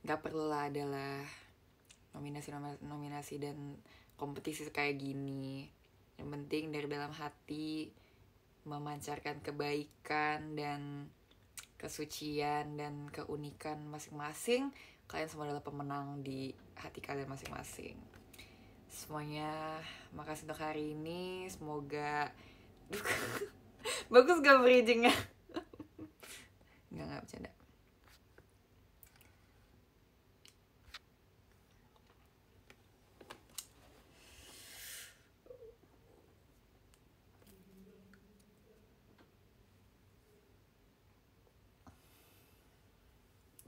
gak perlu lah adalah nominasi dan kompetisi kayak gini. Yang penting dari dalam hati memancarkan kebaikan dan kesucian dan keunikan masing-masing. Kalian semua adalah pemenang di hati kalian masing-masing. Semuanya makasih untuk hari ini. Semoga bagus gak bridgingnya? Nggak bercanda.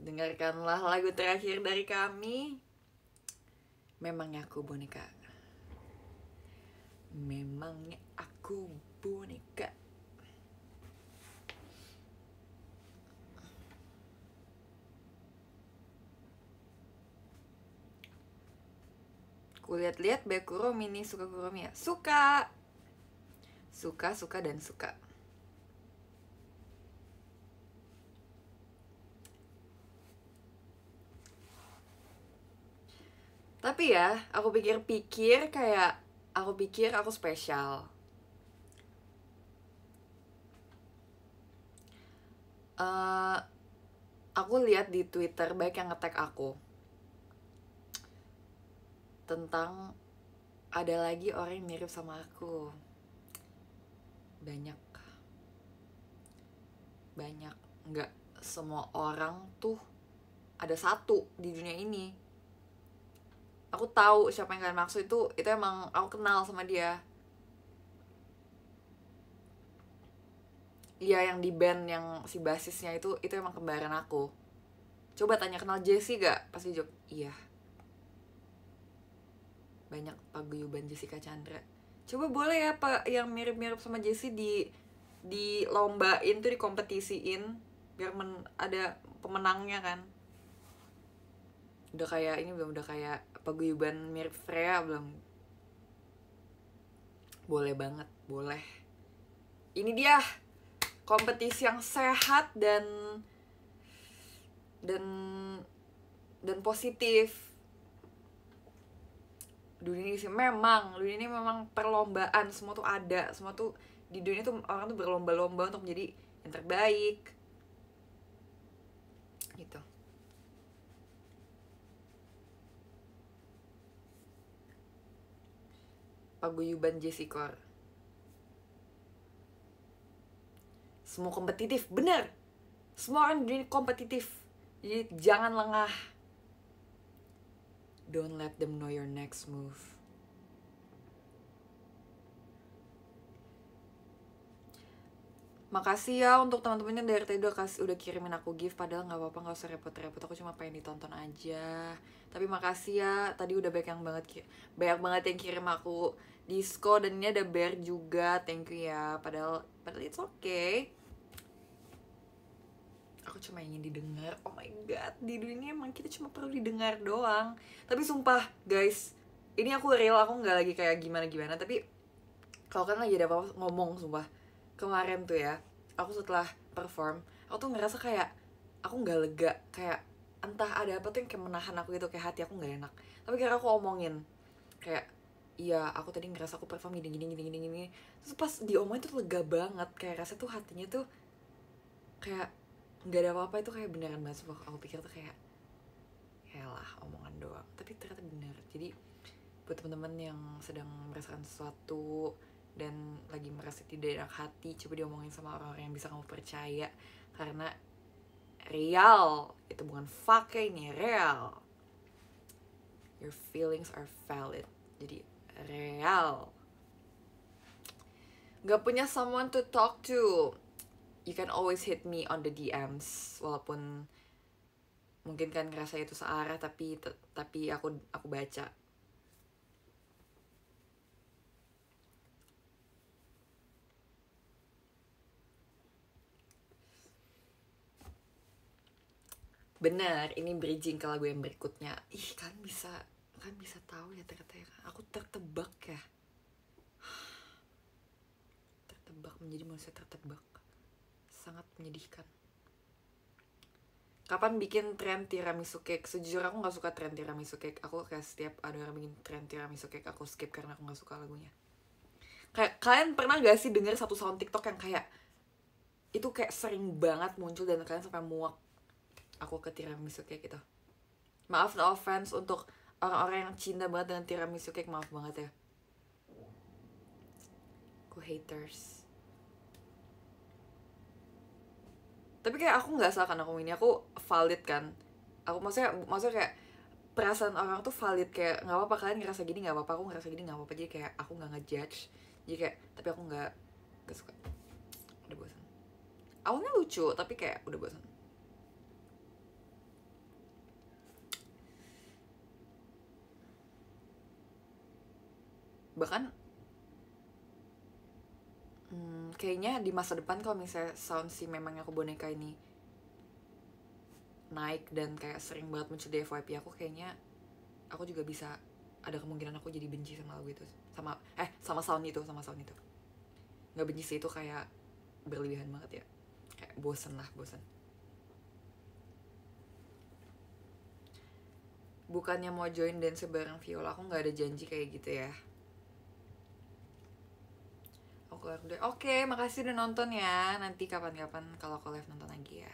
Dengarkanlah lagu terakhir dari kami. Memangnya aku boneka. Memangnya aku boneka. Kulihat-lihat Bekuro Mini suka Kuromi ya? Suka. Suka dan suka. Tapi ya, aku pikir-pikir kayak aku pikir aku spesial. Aku lihat di Twitter baik yang nge-tag aku tentang ada lagi orang yang mirip sama aku. Banyak. Nggak semua orang tuh ada satu di dunia ini. Aku tahu siapa yang kalian maksud, itu emang aku kenal sama dia. Iya, yang di band yang si basisnya itu emang kembaran aku. Coba tanya kenal Jessie gak? Pasti jawab iya. Banyak paguyuban Jessica Chandra. Coba boleh ya Pak yang mirip-mirip sama Jessie di lombain tuh, dikompetisiin biar ada pemenangnya kan. Udah kayak ini belum? Udah kayak paguyuban mirip Freya belum? Boleh banget, boleh. Ini dia kompetisi yang sehat dan positif. Dunia ini memang perlombaan, semua tuh ada, semua tuh di dunia tuh orang tuh berlomba-lomba untuk menjadi yang terbaik gitu. Paguyuban Jessica. Semua kompetitif, bener. Semua orang di dunia kompetitif. Jadi jangan lengah. Don't let them know your next move. Makasih ya untuk teman-teman yang dari tadi udah kirimin aku gift. Padahal gak apa-apa, gak usah repot-repot. Aku cuma pengen ditonton aja. Tapi makasih ya, tadi udah banyak banget yang kirim aku disco. Dan ini ada bear juga, thank you ya. Padahal it's okay. Aku cuma ingin didengar. Oh my god, di dunia emang kita cuma perlu didengar doang. Tapi sumpah guys, ini aku real, aku gak lagi kayak gimana-gimana. Tapi kalau kan lagi ada apa-apa ngomong, sumpah. Kemarin tuh ya, aku setelah perform, aku tuh ngerasa kayak aku gak lega. Kayak entah ada apa tuh yang kayak menahan aku gitu, kayak hati aku gak enak. Tapi kira aku omongin kayak, iya aku tadi ngerasa aku perform gini. Terus pas diomongin tuh lega banget. Kayak rasa tuh hatinya tuh kayak nggak ada apa-apa, itu kayak beneran banget. Aku pikir tuh kayak yalah omongan doang, tapi ternyata bener. Jadi buat teman-teman yang sedang merasakan sesuatu dan lagi merasa tidak enak hati, coba diomongin sama orang-orang yang bisa kamu percaya. Karena real, itu bukan fake, ini real. Your feelings are valid. Jadi real. Gak punya someone to talk to, you can always hit me on the DMs. Walaupun mungkin kan ngerasa itu searah, tapi aku baca. Benar, ini bridging ke lagu yang berikutnya. Ih, kan bisa tahu ya ternyata ya. Aku tertebak ya. Tertebak, menjadi manusia tertebak. Sangat menyedihkan. Kapan bikin tren tiramisu cake? Sejujurnya aku gak suka tren tiramisu cake. Aku kayak setiap ada orang bikin tren tiramisu cake, aku skip karena aku gak suka lagunya. Kayak kalian pernah gak sih denger satu sound TikTok yang kayak itu kayak sering banget muncul dan kalian sampai muak? Aku ke tiramisu cake gitu. Maaf, no offense untuk orang-orang yang cinta banget dengan tiramisu cake, maaf banget ya. Aku haters. Tapi kayak aku nggak salah kan aku ini, aku valid kan. Aku maksudnya kayak perasaan orang tuh valid, kayak nggak apa-apa kalian ngerasa gini, nggak apa-apa aku ngerasa gini, nggak apa-apa. Jadi kayak aku nggak ngejudge. Jadi kayak tapi aku nggak suka. Udah bosan. Awalnya lucu tapi kayak udah bosan. Bahkan kayaknya di masa depan kalau misalnya sound si memangnya aku boneka ini naik dan kayak sering banget muncul di FYP aku, kayaknya aku juga bisa, ada kemungkinan aku jadi benci sama lagu itu, sama sound itu. Nggak benci sih, itu kayak berlebihan banget ya, kayak bosen. Bukannya mau join dance bareng Viola, aku nggak ada janji kayak gitu ya. Aku keluar deh. Oke, makasih udah nonton ya. Nanti kapan-kapan kalau aku live nonton lagi ya.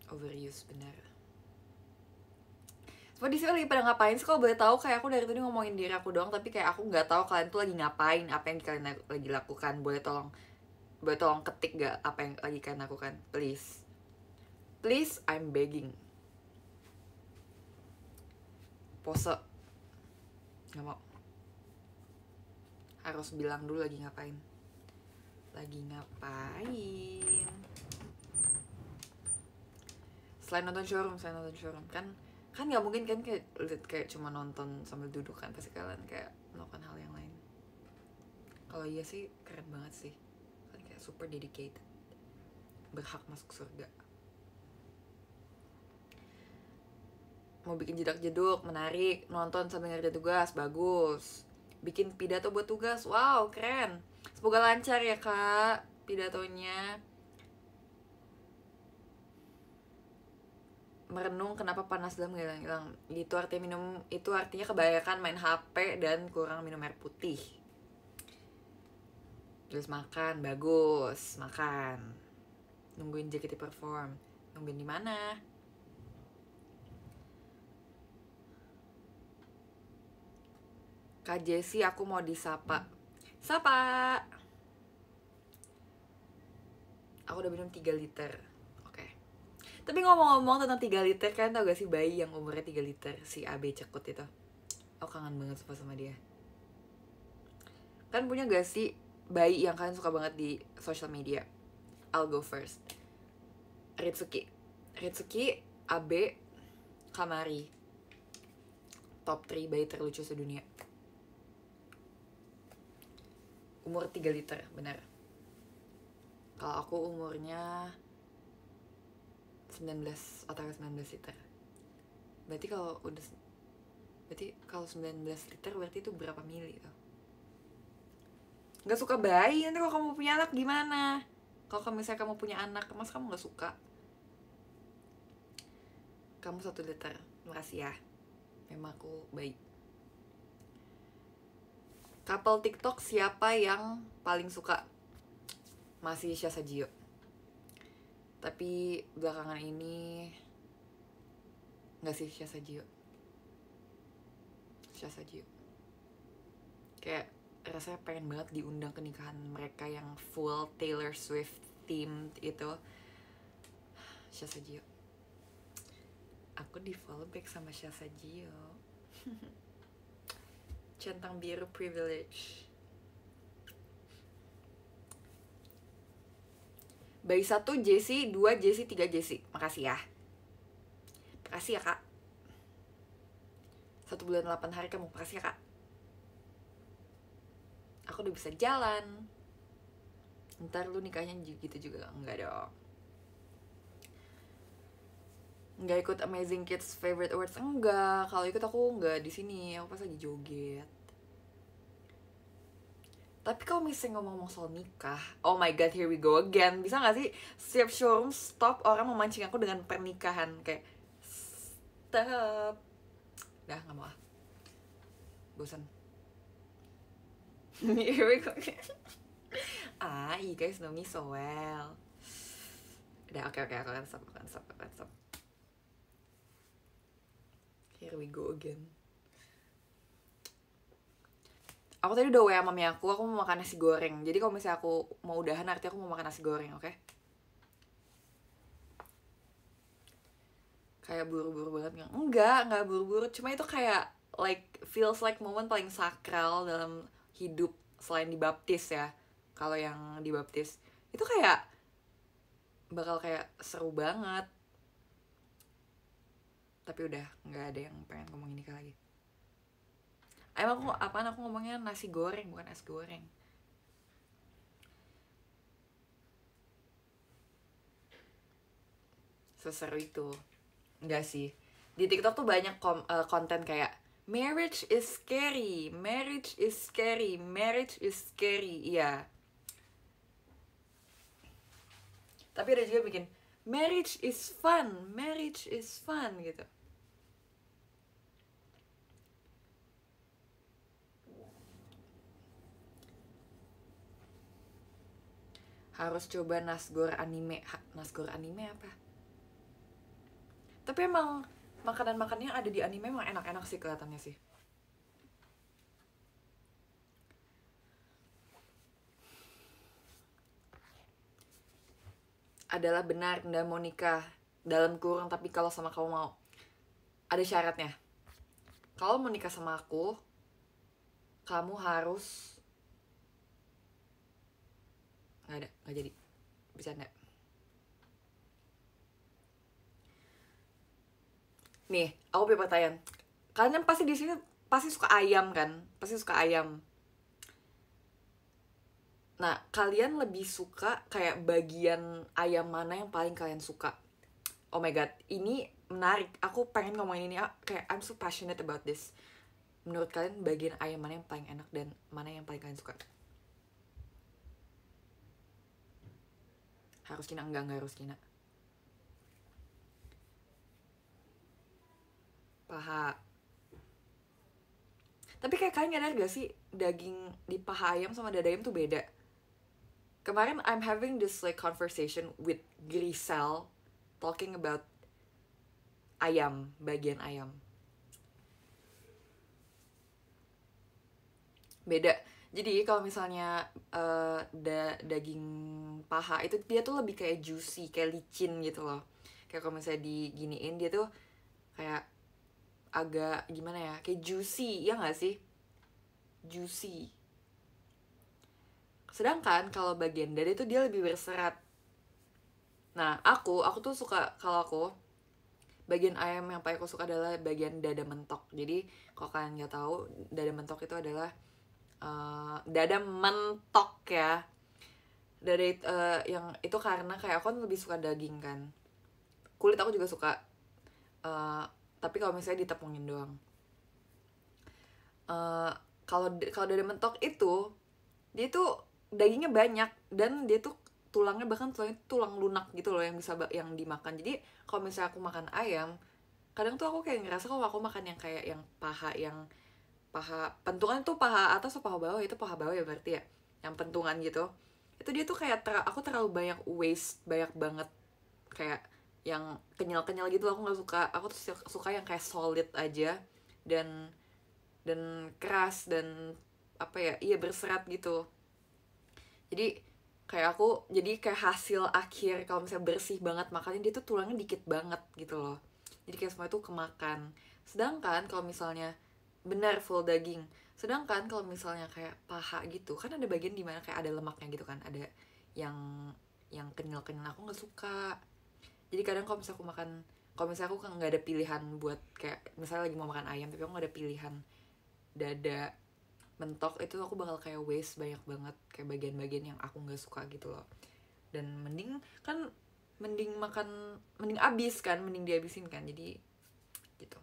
Overuse bener. Semua di sini lagi pada ngapain sih? Kalau boleh tahu, kayak aku dari tadi ngomongin diri aku doang, tapi kayak aku nggak tahu kalian tuh lagi ngapain, apa yang kalian lagi lakukan. Boleh tolong ketik gak apa yang lagi kalian lakukan, please. Please, I'm begging. Pose. Nggak mau. Harus bilang dulu lagi ngapain. Selain nonton showroom kan nggak mungkin kan kayak cuma nonton sambil duduk kan, pasti kalian kayak melakukan hal yang lain. Kalau iya sih keren banget sih, kan kayak super dedicated, berhak masuk surga. Mau bikin jedak jeduk menarik, nonton sambil ngerjain tugas, bagus. Bikin pidato buat tugas, wow keren. Semoga lancar ya kak pidatonya. Merenung kenapa panas dalam gak hilang. Itu artinya kebanyakan main HP dan kurang minum air putih. Terus makan, bagus, makan. Nungguin JKT perform. Nungguin di mana? Kak Jessie, aku mau disapa. Sapa. Aku udah minum 3 liter. Tapi ngomong-ngomong tentang 3 liter, kalian tau gak sih bayi yang umurnya 3 liter, si AB Cekut itu? Aku kangen banget sama dia. Kan punya gak sih bayi yang kalian suka banget di social media? I'll go first. Ritsuki, AB, Kamari. Top 3 bayi terlucu sedunia. Umur 3 liter, benar. Kalau aku umurnya 19 liter. Berarti kalau 19 liter berarti itu berapa mili tuh? Gak suka bayi, nanti kalau kamu punya anak gimana? Kalau misalnya kamu punya anak, mas kamu gak suka? Kamu 1 liter, makasih ya. Memang aku baik. Couple TikTok siapa yang paling suka? Masih Syasa Gio. Tapi belakangan ini nggak sih Syasa Gio. Kayak rasanya pengen banget diundang ke nikahan mereka yang full Taylor Swift themed itu. Syasa Gio. Aku di follow back sama Syasa Gio. Centang biru privilege. Bayi 1 Jessie, 2 Jessie, 3 Jessie. Makasih ya. Makasih ya kak. 1 bulan 8 hari kamu. Makasih ya kak. Aku udah bisa jalan. Ntar lu nikahnya gitu juga. Enggak dong. Enggak ikut Amazing Kids Favorite Awards. Enggak. Kalau ikut aku enggak di sini. Aku pas lagi joget. Tapi kalau misalnya ngomong soal nikah, oh my god, here we go again. Bisa gak sih setiap showroom stop orang memancing aku dengan pernikahan? Kayak stop. Udah, gak mau ah. Bosan. Here we go again. You guys know me so well. Udah, oke, aku akan stop. Here we go again. Aku tadi udah WA mami aku mau makan nasi goreng. Jadi kalau misalnya aku mau udahan, artinya aku mau makan nasi goreng, oke? Kayak buru-buru banget nggak? Enggak buru-buru. Cuma itu kayak feels like moment paling sakral dalam hidup selain dibaptis ya. Kalau yang dibaptis itu kayak bakal kayak seru banget. Tapi udah nggak ada yang pengen ngomongin nikah lagi. Emang aku ngomongnya nasi goreng bukan es goreng. Seseru itu. Enggak sih. Di TikTok tuh banyak konten kayak marriage is scary, marriage is scary, marriage is scary. Iya. Tapi ada juga bikin marriage is fun, marriage is fun gitu. Harus coba nasgor anime. Nasgor anime apa? Tapi emang makanan-makannya ada di anime emang enak-enak sih kelihatannya sih. Adalah benar Nda mau nikah dalam kurung, tapi kalau sama kamu mau ada syaratnya. Kalau mau nikah sama aku, kamu harus nggak jadi bercanda. Nih, aku punya pertanyaan. Kalian pasti di sini pasti suka ayam kan? Pasti suka ayam. Nah, kalian lebih suka kayak bagian ayam mana yang paling kalian suka? Oh my god, ini menarik. Aku pengen ngomongin ini kayak I'm so passionate about this. Menurut kalian bagian ayam mana yang paling enak dan mana yang paling kalian suka? Harus Cina? Enggak harus Cina. Paha. Tapi kayak kalian nyadar gak sih daging di paha ayam sama dada ayam tuh beda? Kemarin I'm having this like conversation with Grisel talking about ayam, bagian ayam. Beda. Jadi kalau misalnya daging paha itu dia tuh lebih kayak juicy, kayak licin gitu loh. Kayak kalau misalnya diginiin dia tuh kayak agak gimana ya, kayak juicy, ya nggak sih? Juicy. Sedangkan kalau bagian dada itu dia lebih berserat. Nah, aku tuh suka, kalau aku bagian ayam yang paling aku suka adalah bagian dada mentok. Jadi kalau kalian nggak tahu, dada mentok itu adalah dada mentok ya. Dada yang itu karena kayak aku kan lebih suka daging kan. Kulit aku juga suka. Tapi kalau misalnya ditepungin doang. Kalau dada mentok itu dia tuh dagingnya banyak dan dia tuh tulangnya bahkan tulangnya tulang lunak gitu loh yang bisa yang dimakan. Jadi kalau misalnya aku makan ayam, kadang tuh aku kayak ngerasa kalau aku makan yang kayak yang paha pentungan tuh paha atas atau paha bawah, itu paha bawah ya berarti ya, yang pentungan gitu, itu dia tuh kayak aku terlalu banyak waste, banyak banget kayak yang kenyal gitu. Aku nggak suka. Aku tuh suka yang kayak solid aja dan keras dan apa ya, iya berserat gitu. Jadi kayak aku jadi kayak hasil akhir kalau misalnya bersih banget makannya, dia tuh tulangnya dikit banget gitu loh. Jadi kayak semua itu kemakan. Sedangkan kalau misalnya benar full daging, sedangkan kalau misalnya kayak paha gitu kan ada bagian dimana kayak ada lemaknya gitu kan, ada yang kenyal aku nggak suka. Jadi kadang kalau misalnya aku makan, kalau misalnya aku kan nggak ada pilihan buat kayak misalnya lagi mau makan ayam tapi aku nggak ada pilihan dada mentok, itu aku bakal kayak waste banyak banget kayak bagian-bagian yang aku nggak suka gitu loh. Dan mending abis kan, mending dihabisin kan, jadi gitu.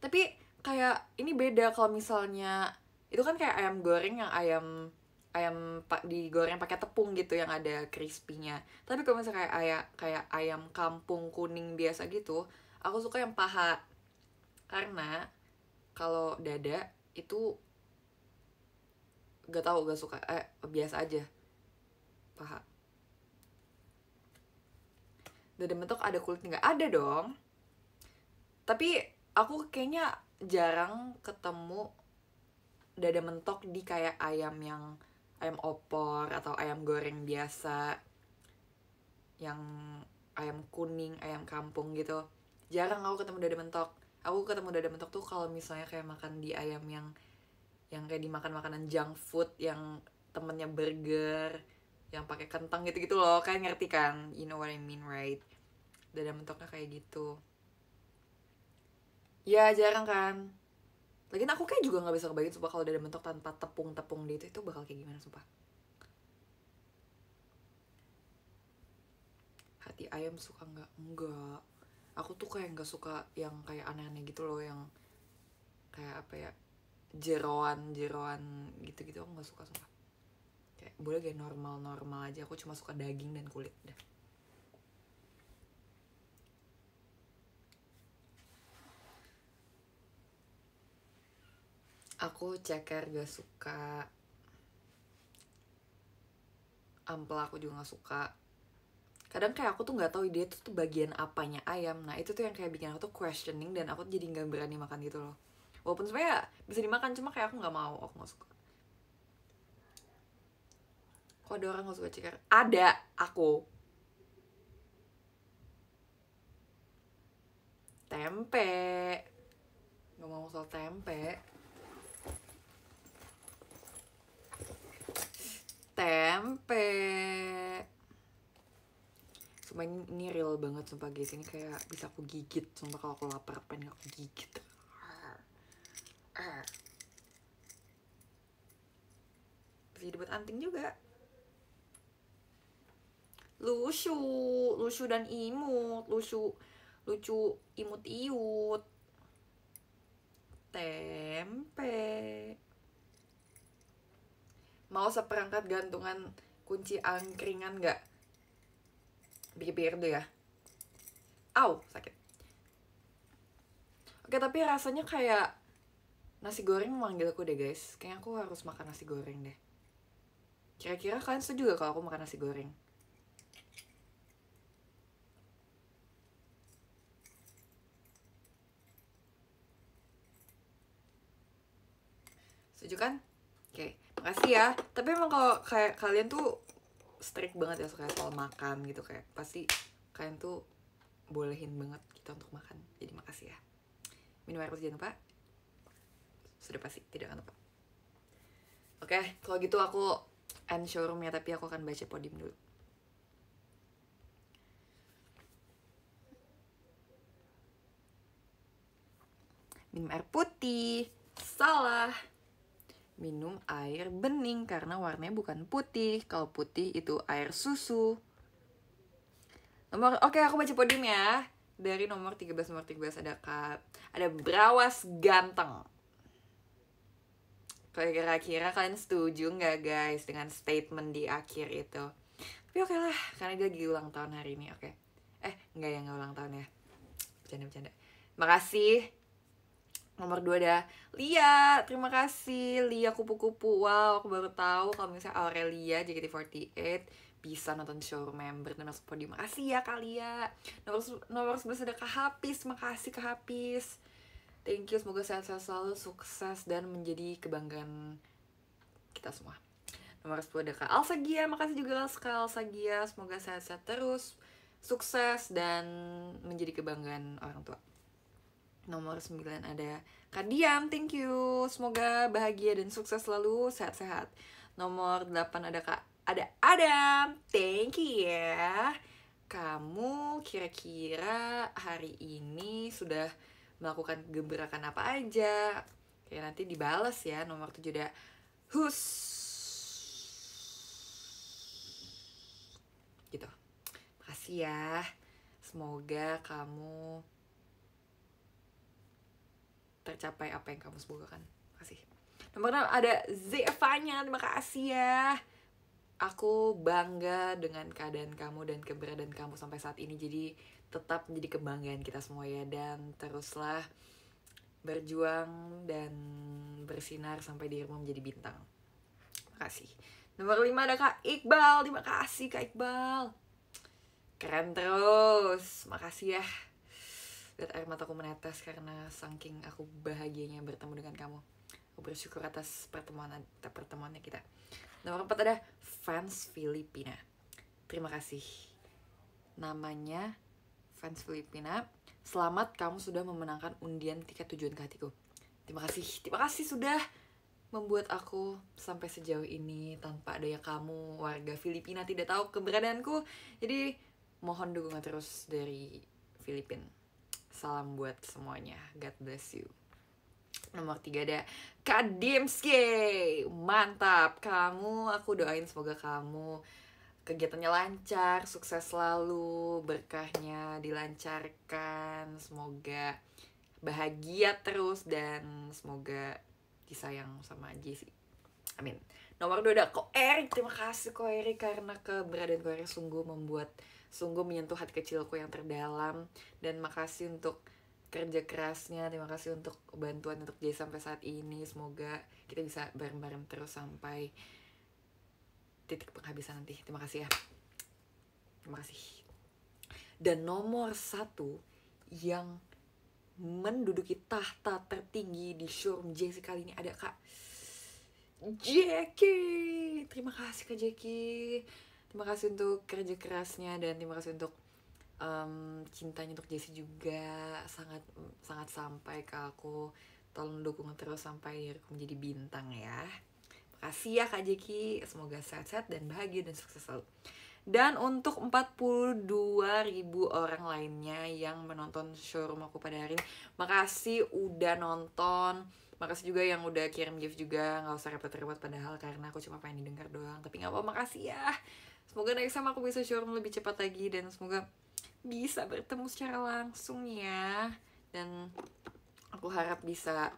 Tapi kayak ini beda kalau misalnya itu kan kayak ayam goreng yang ayam digoreng pakai tepung gitu yang ada crispy-nya. Tapi kalau misalnya kayak ayam kampung kuning biasa gitu, aku suka yang paha. Karena kalau dada itu gak suka, biasa aja paha. Dada mentok ada kulit nggak? Ada dong. Tapi aku kayaknya jarang ketemu dada mentok di kayak ayam opor atau ayam goreng biasa, yang ayam kuning, ayam kampung gitu. Jarang aku ketemu dada mentok. Aku ketemu dada mentok tuh kalau misalnya kayak makan di ayam yang kayak dimakan makanan junk food, yang temennya burger, yang pakai kentang gitu-gitu loh. Kayak ngerti kan? You know what I mean, right? Dada mentoknya kayak gitu. Ya jarang kan. Lagian aku kayak juga nggak bisa kebayang sumpah kalau udah ada bentuk tanpa tepung-tepung di itu bakal kayak gimana sumpah. Hati ayam suka nggak? Enggak. Aku tuh kayak nggak suka yang kayak aneh-aneh gitu loh, yang kayak apa ya, jeroan gitu-gitu aku nggak suka sumpah. Kayak boleh kayak normal aja, aku cuma suka daging dan kulit dah. Aku ceker gak suka, ampela aku juga gak suka. Kadang kayak aku tuh nggak tahu dia tuh bagian apanya ayam. Nah itu tuh yang kayak bikin aku tuh questioning, dan aku jadi nggak berani makan gitu loh. Walaupun sebenarnya bisa dimakan, cuma kayak aku nggak mau, aku nggak suka. Kok ada orang nggak suka ceker? Ada, aku. Tempe. Nggak mau soal tempe. Tempe. Sumpah ini real banget sumpah guys. Ini kayak bisa aku gigit. Sumpah kalau aku lapar pengen aku gigit. Bisa dibuat anting juga. Lucu dan imut. Lucu imut iut. Tempe. Mau seperangkat gantungan kunci angkringan gak? Pikir-pikir dulu ya. Au, sakit. Oke, tapi rasanya kayak nasi goreng memanggil aku deh guys. Kayaknya aku harus makan nasi goreng deh. Kira-kira kalian setuju gak kalau aku makan nasi goreng? Setuju kan? Oke, makasih ya. Tapi emang kalau kayak kalian tuh strict banget ya soal makan gitu, kayak pasti kalian tuh bolehin banget kita untuk makan. Jadi makasih ya. Minum air putih jangan lupa. Sudah pasti tidak akan lupa. Oke, kalau gitu aku end showroom ya, tapi aku akan baca podium dulu. Minum air putih. Salah. Minum air bening karena warnanya bukan putih. Kalau putih itu air susu. Oke, aku baca podium ya. Dari nomor 13 ada Brawas Ganteng. Kira-kira kalian setuju nggak guys dengan statement di akhir itu? Tapi oke lah, karena dia lagi ulang tahun hari ini. Oke. Enggak ya, nggak ulang tahun ya. Bercanda. Makasih. Nomor 2 ada Lia. Terima kasih Lia kupu-kupu. Wow, aku baru tahu kalau misalnya Aurelia JKT48 bisa nonton show member dan masuk podium. Makasih ya Kak Lia. Nomor 11 ada Kak Hafiz. Makasih Kak Hafiz. Thank you, semoga sehat-sehat selalu, sukses dan menjadi kebanggaan kita semua. Nomor 10 ada Kak Alsagia. Makasih juga Kak Alsagia. Semoga sehat-sehat terus, sukses dan menjadi kebanggaan orang tua. Nomor 9 ada Kak Diam, thank you. Semoga bahagia dan sukses selalu, sehat-sehat. Nomor 8 ada Adam, thank you ya. Kamu kira-kira hari ini sudah melakukan gebrakan apa aja? Kayak nanti dibalas ya. Nomor 7 ada Hus. Gitu. Makasih ya. Semoga kamu tercapai apa yang kamu semogakan. Terima kasih. Nomor 6 ada Zevanya. Terima kasih ya. Aku bangga dengan keadaan kamu dan keberadaan kamu sampai saat ini. Jadi tetap menjadi kebanggaan kita semua ya. Dan teruslah berjuang dan bersinar sampai dirimu menjadi bintang. Terima kasih. Nomor 5 ada Kak Iqbal. Terima kasih Kak Iqbal. Keren terus. Makasih ya. Lihat air mataku menetes karena saking aku bahagianya bertemu dengan kamu. Aku bersyukur atas pertemuannya kita. Nomor 4 ada Fans Filipina. Terima kasih. Namanya Fans Filipina. Selamat, kamu sudah memenangkan undian tiket tujuan ke hatiku. Terima kasih sudah membuat aku sampai sejauh ini. Tanpa adanya kamu, warga Filipina tidak tahu keberadaanku. Jadi mohon dukungan terus dari Filipina. Salam buat semuanya. God bless you. Nomor 3 ada Kak Dimski. Mantap, kamu aku doain semoga kamu kegiatannya lancar, sukses selalu, berkahnya dilancarkan, semoga bahagia terus, dan semoga disayang sama Jesse. Amin. Nomor 2 ada Ko Erik. Terima kasih Ko Erik, karena keberadaan Ko Erik sungguh menyentuh hati kecilku yang terdalam. Dan makasih untuk kerja kerasnya, terima kasih untuk bantuan untuk Jesse sampai saat ini. Semoga kita bisa bareng-bareng terus sampai titik penghabisan nanti. Terima kasih ya. Terima kasih. Dan nomor 1 yang menduduki tahta tertinggi di showroom Jesse kali ini ada Kak Jackie. Terima kasih Kak Jackie. Terima kasih untuk kerja kerasnya, dan terima kasih untuk cintanya untuk Jessie juga. Sangat sampai ke aku. Tolong dukung terus sampai aku menjadi bintang ya. Makasih ya Kak Jackie. Semoga sehat-sehat dan bahagia dan sukses selalu. Dan untuk 42.000 orang lainnya yang menonton showroom aku pada hari ini, makasih udah nonton. Makasih juga yang udah kirim gift juga. Gak usah repot-repot padahal karena aku cuma pengen didengar doang. Tapi gak apa-apa, makasih ya. Semoga next time aku bisa showroom lebih cepat lagi, dan semoga bisa bertemu secara langsung ya. Dan aku harap bisa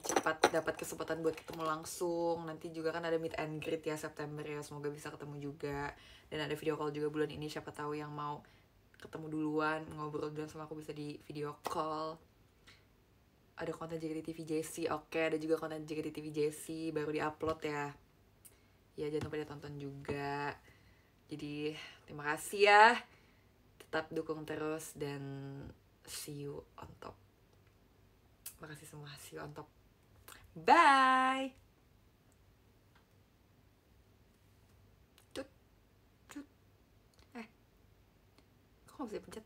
cepat dapat kesempatan buat ketemu langsung. Nanti juga kan ada meet and greet ya September ya. Semoga bisa ketemu juga. Dan ada video call juga bulan ini. Siapa tahu yang mau ketemu duluan, ngobrol duluan sama aku bisa di video call. Ada konten JKT TV Jessie. Oke, ada juga konten JKT TV Jessie baru di-upload ya. Ya jangan lupa ditonton juga. Jadi terima kasih ya. Tetap dukung terus dan see you on top. Makasih semua, see you on top. Bye. Tut, tut. Kok gak bisa pencet?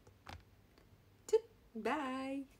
Tut, bye.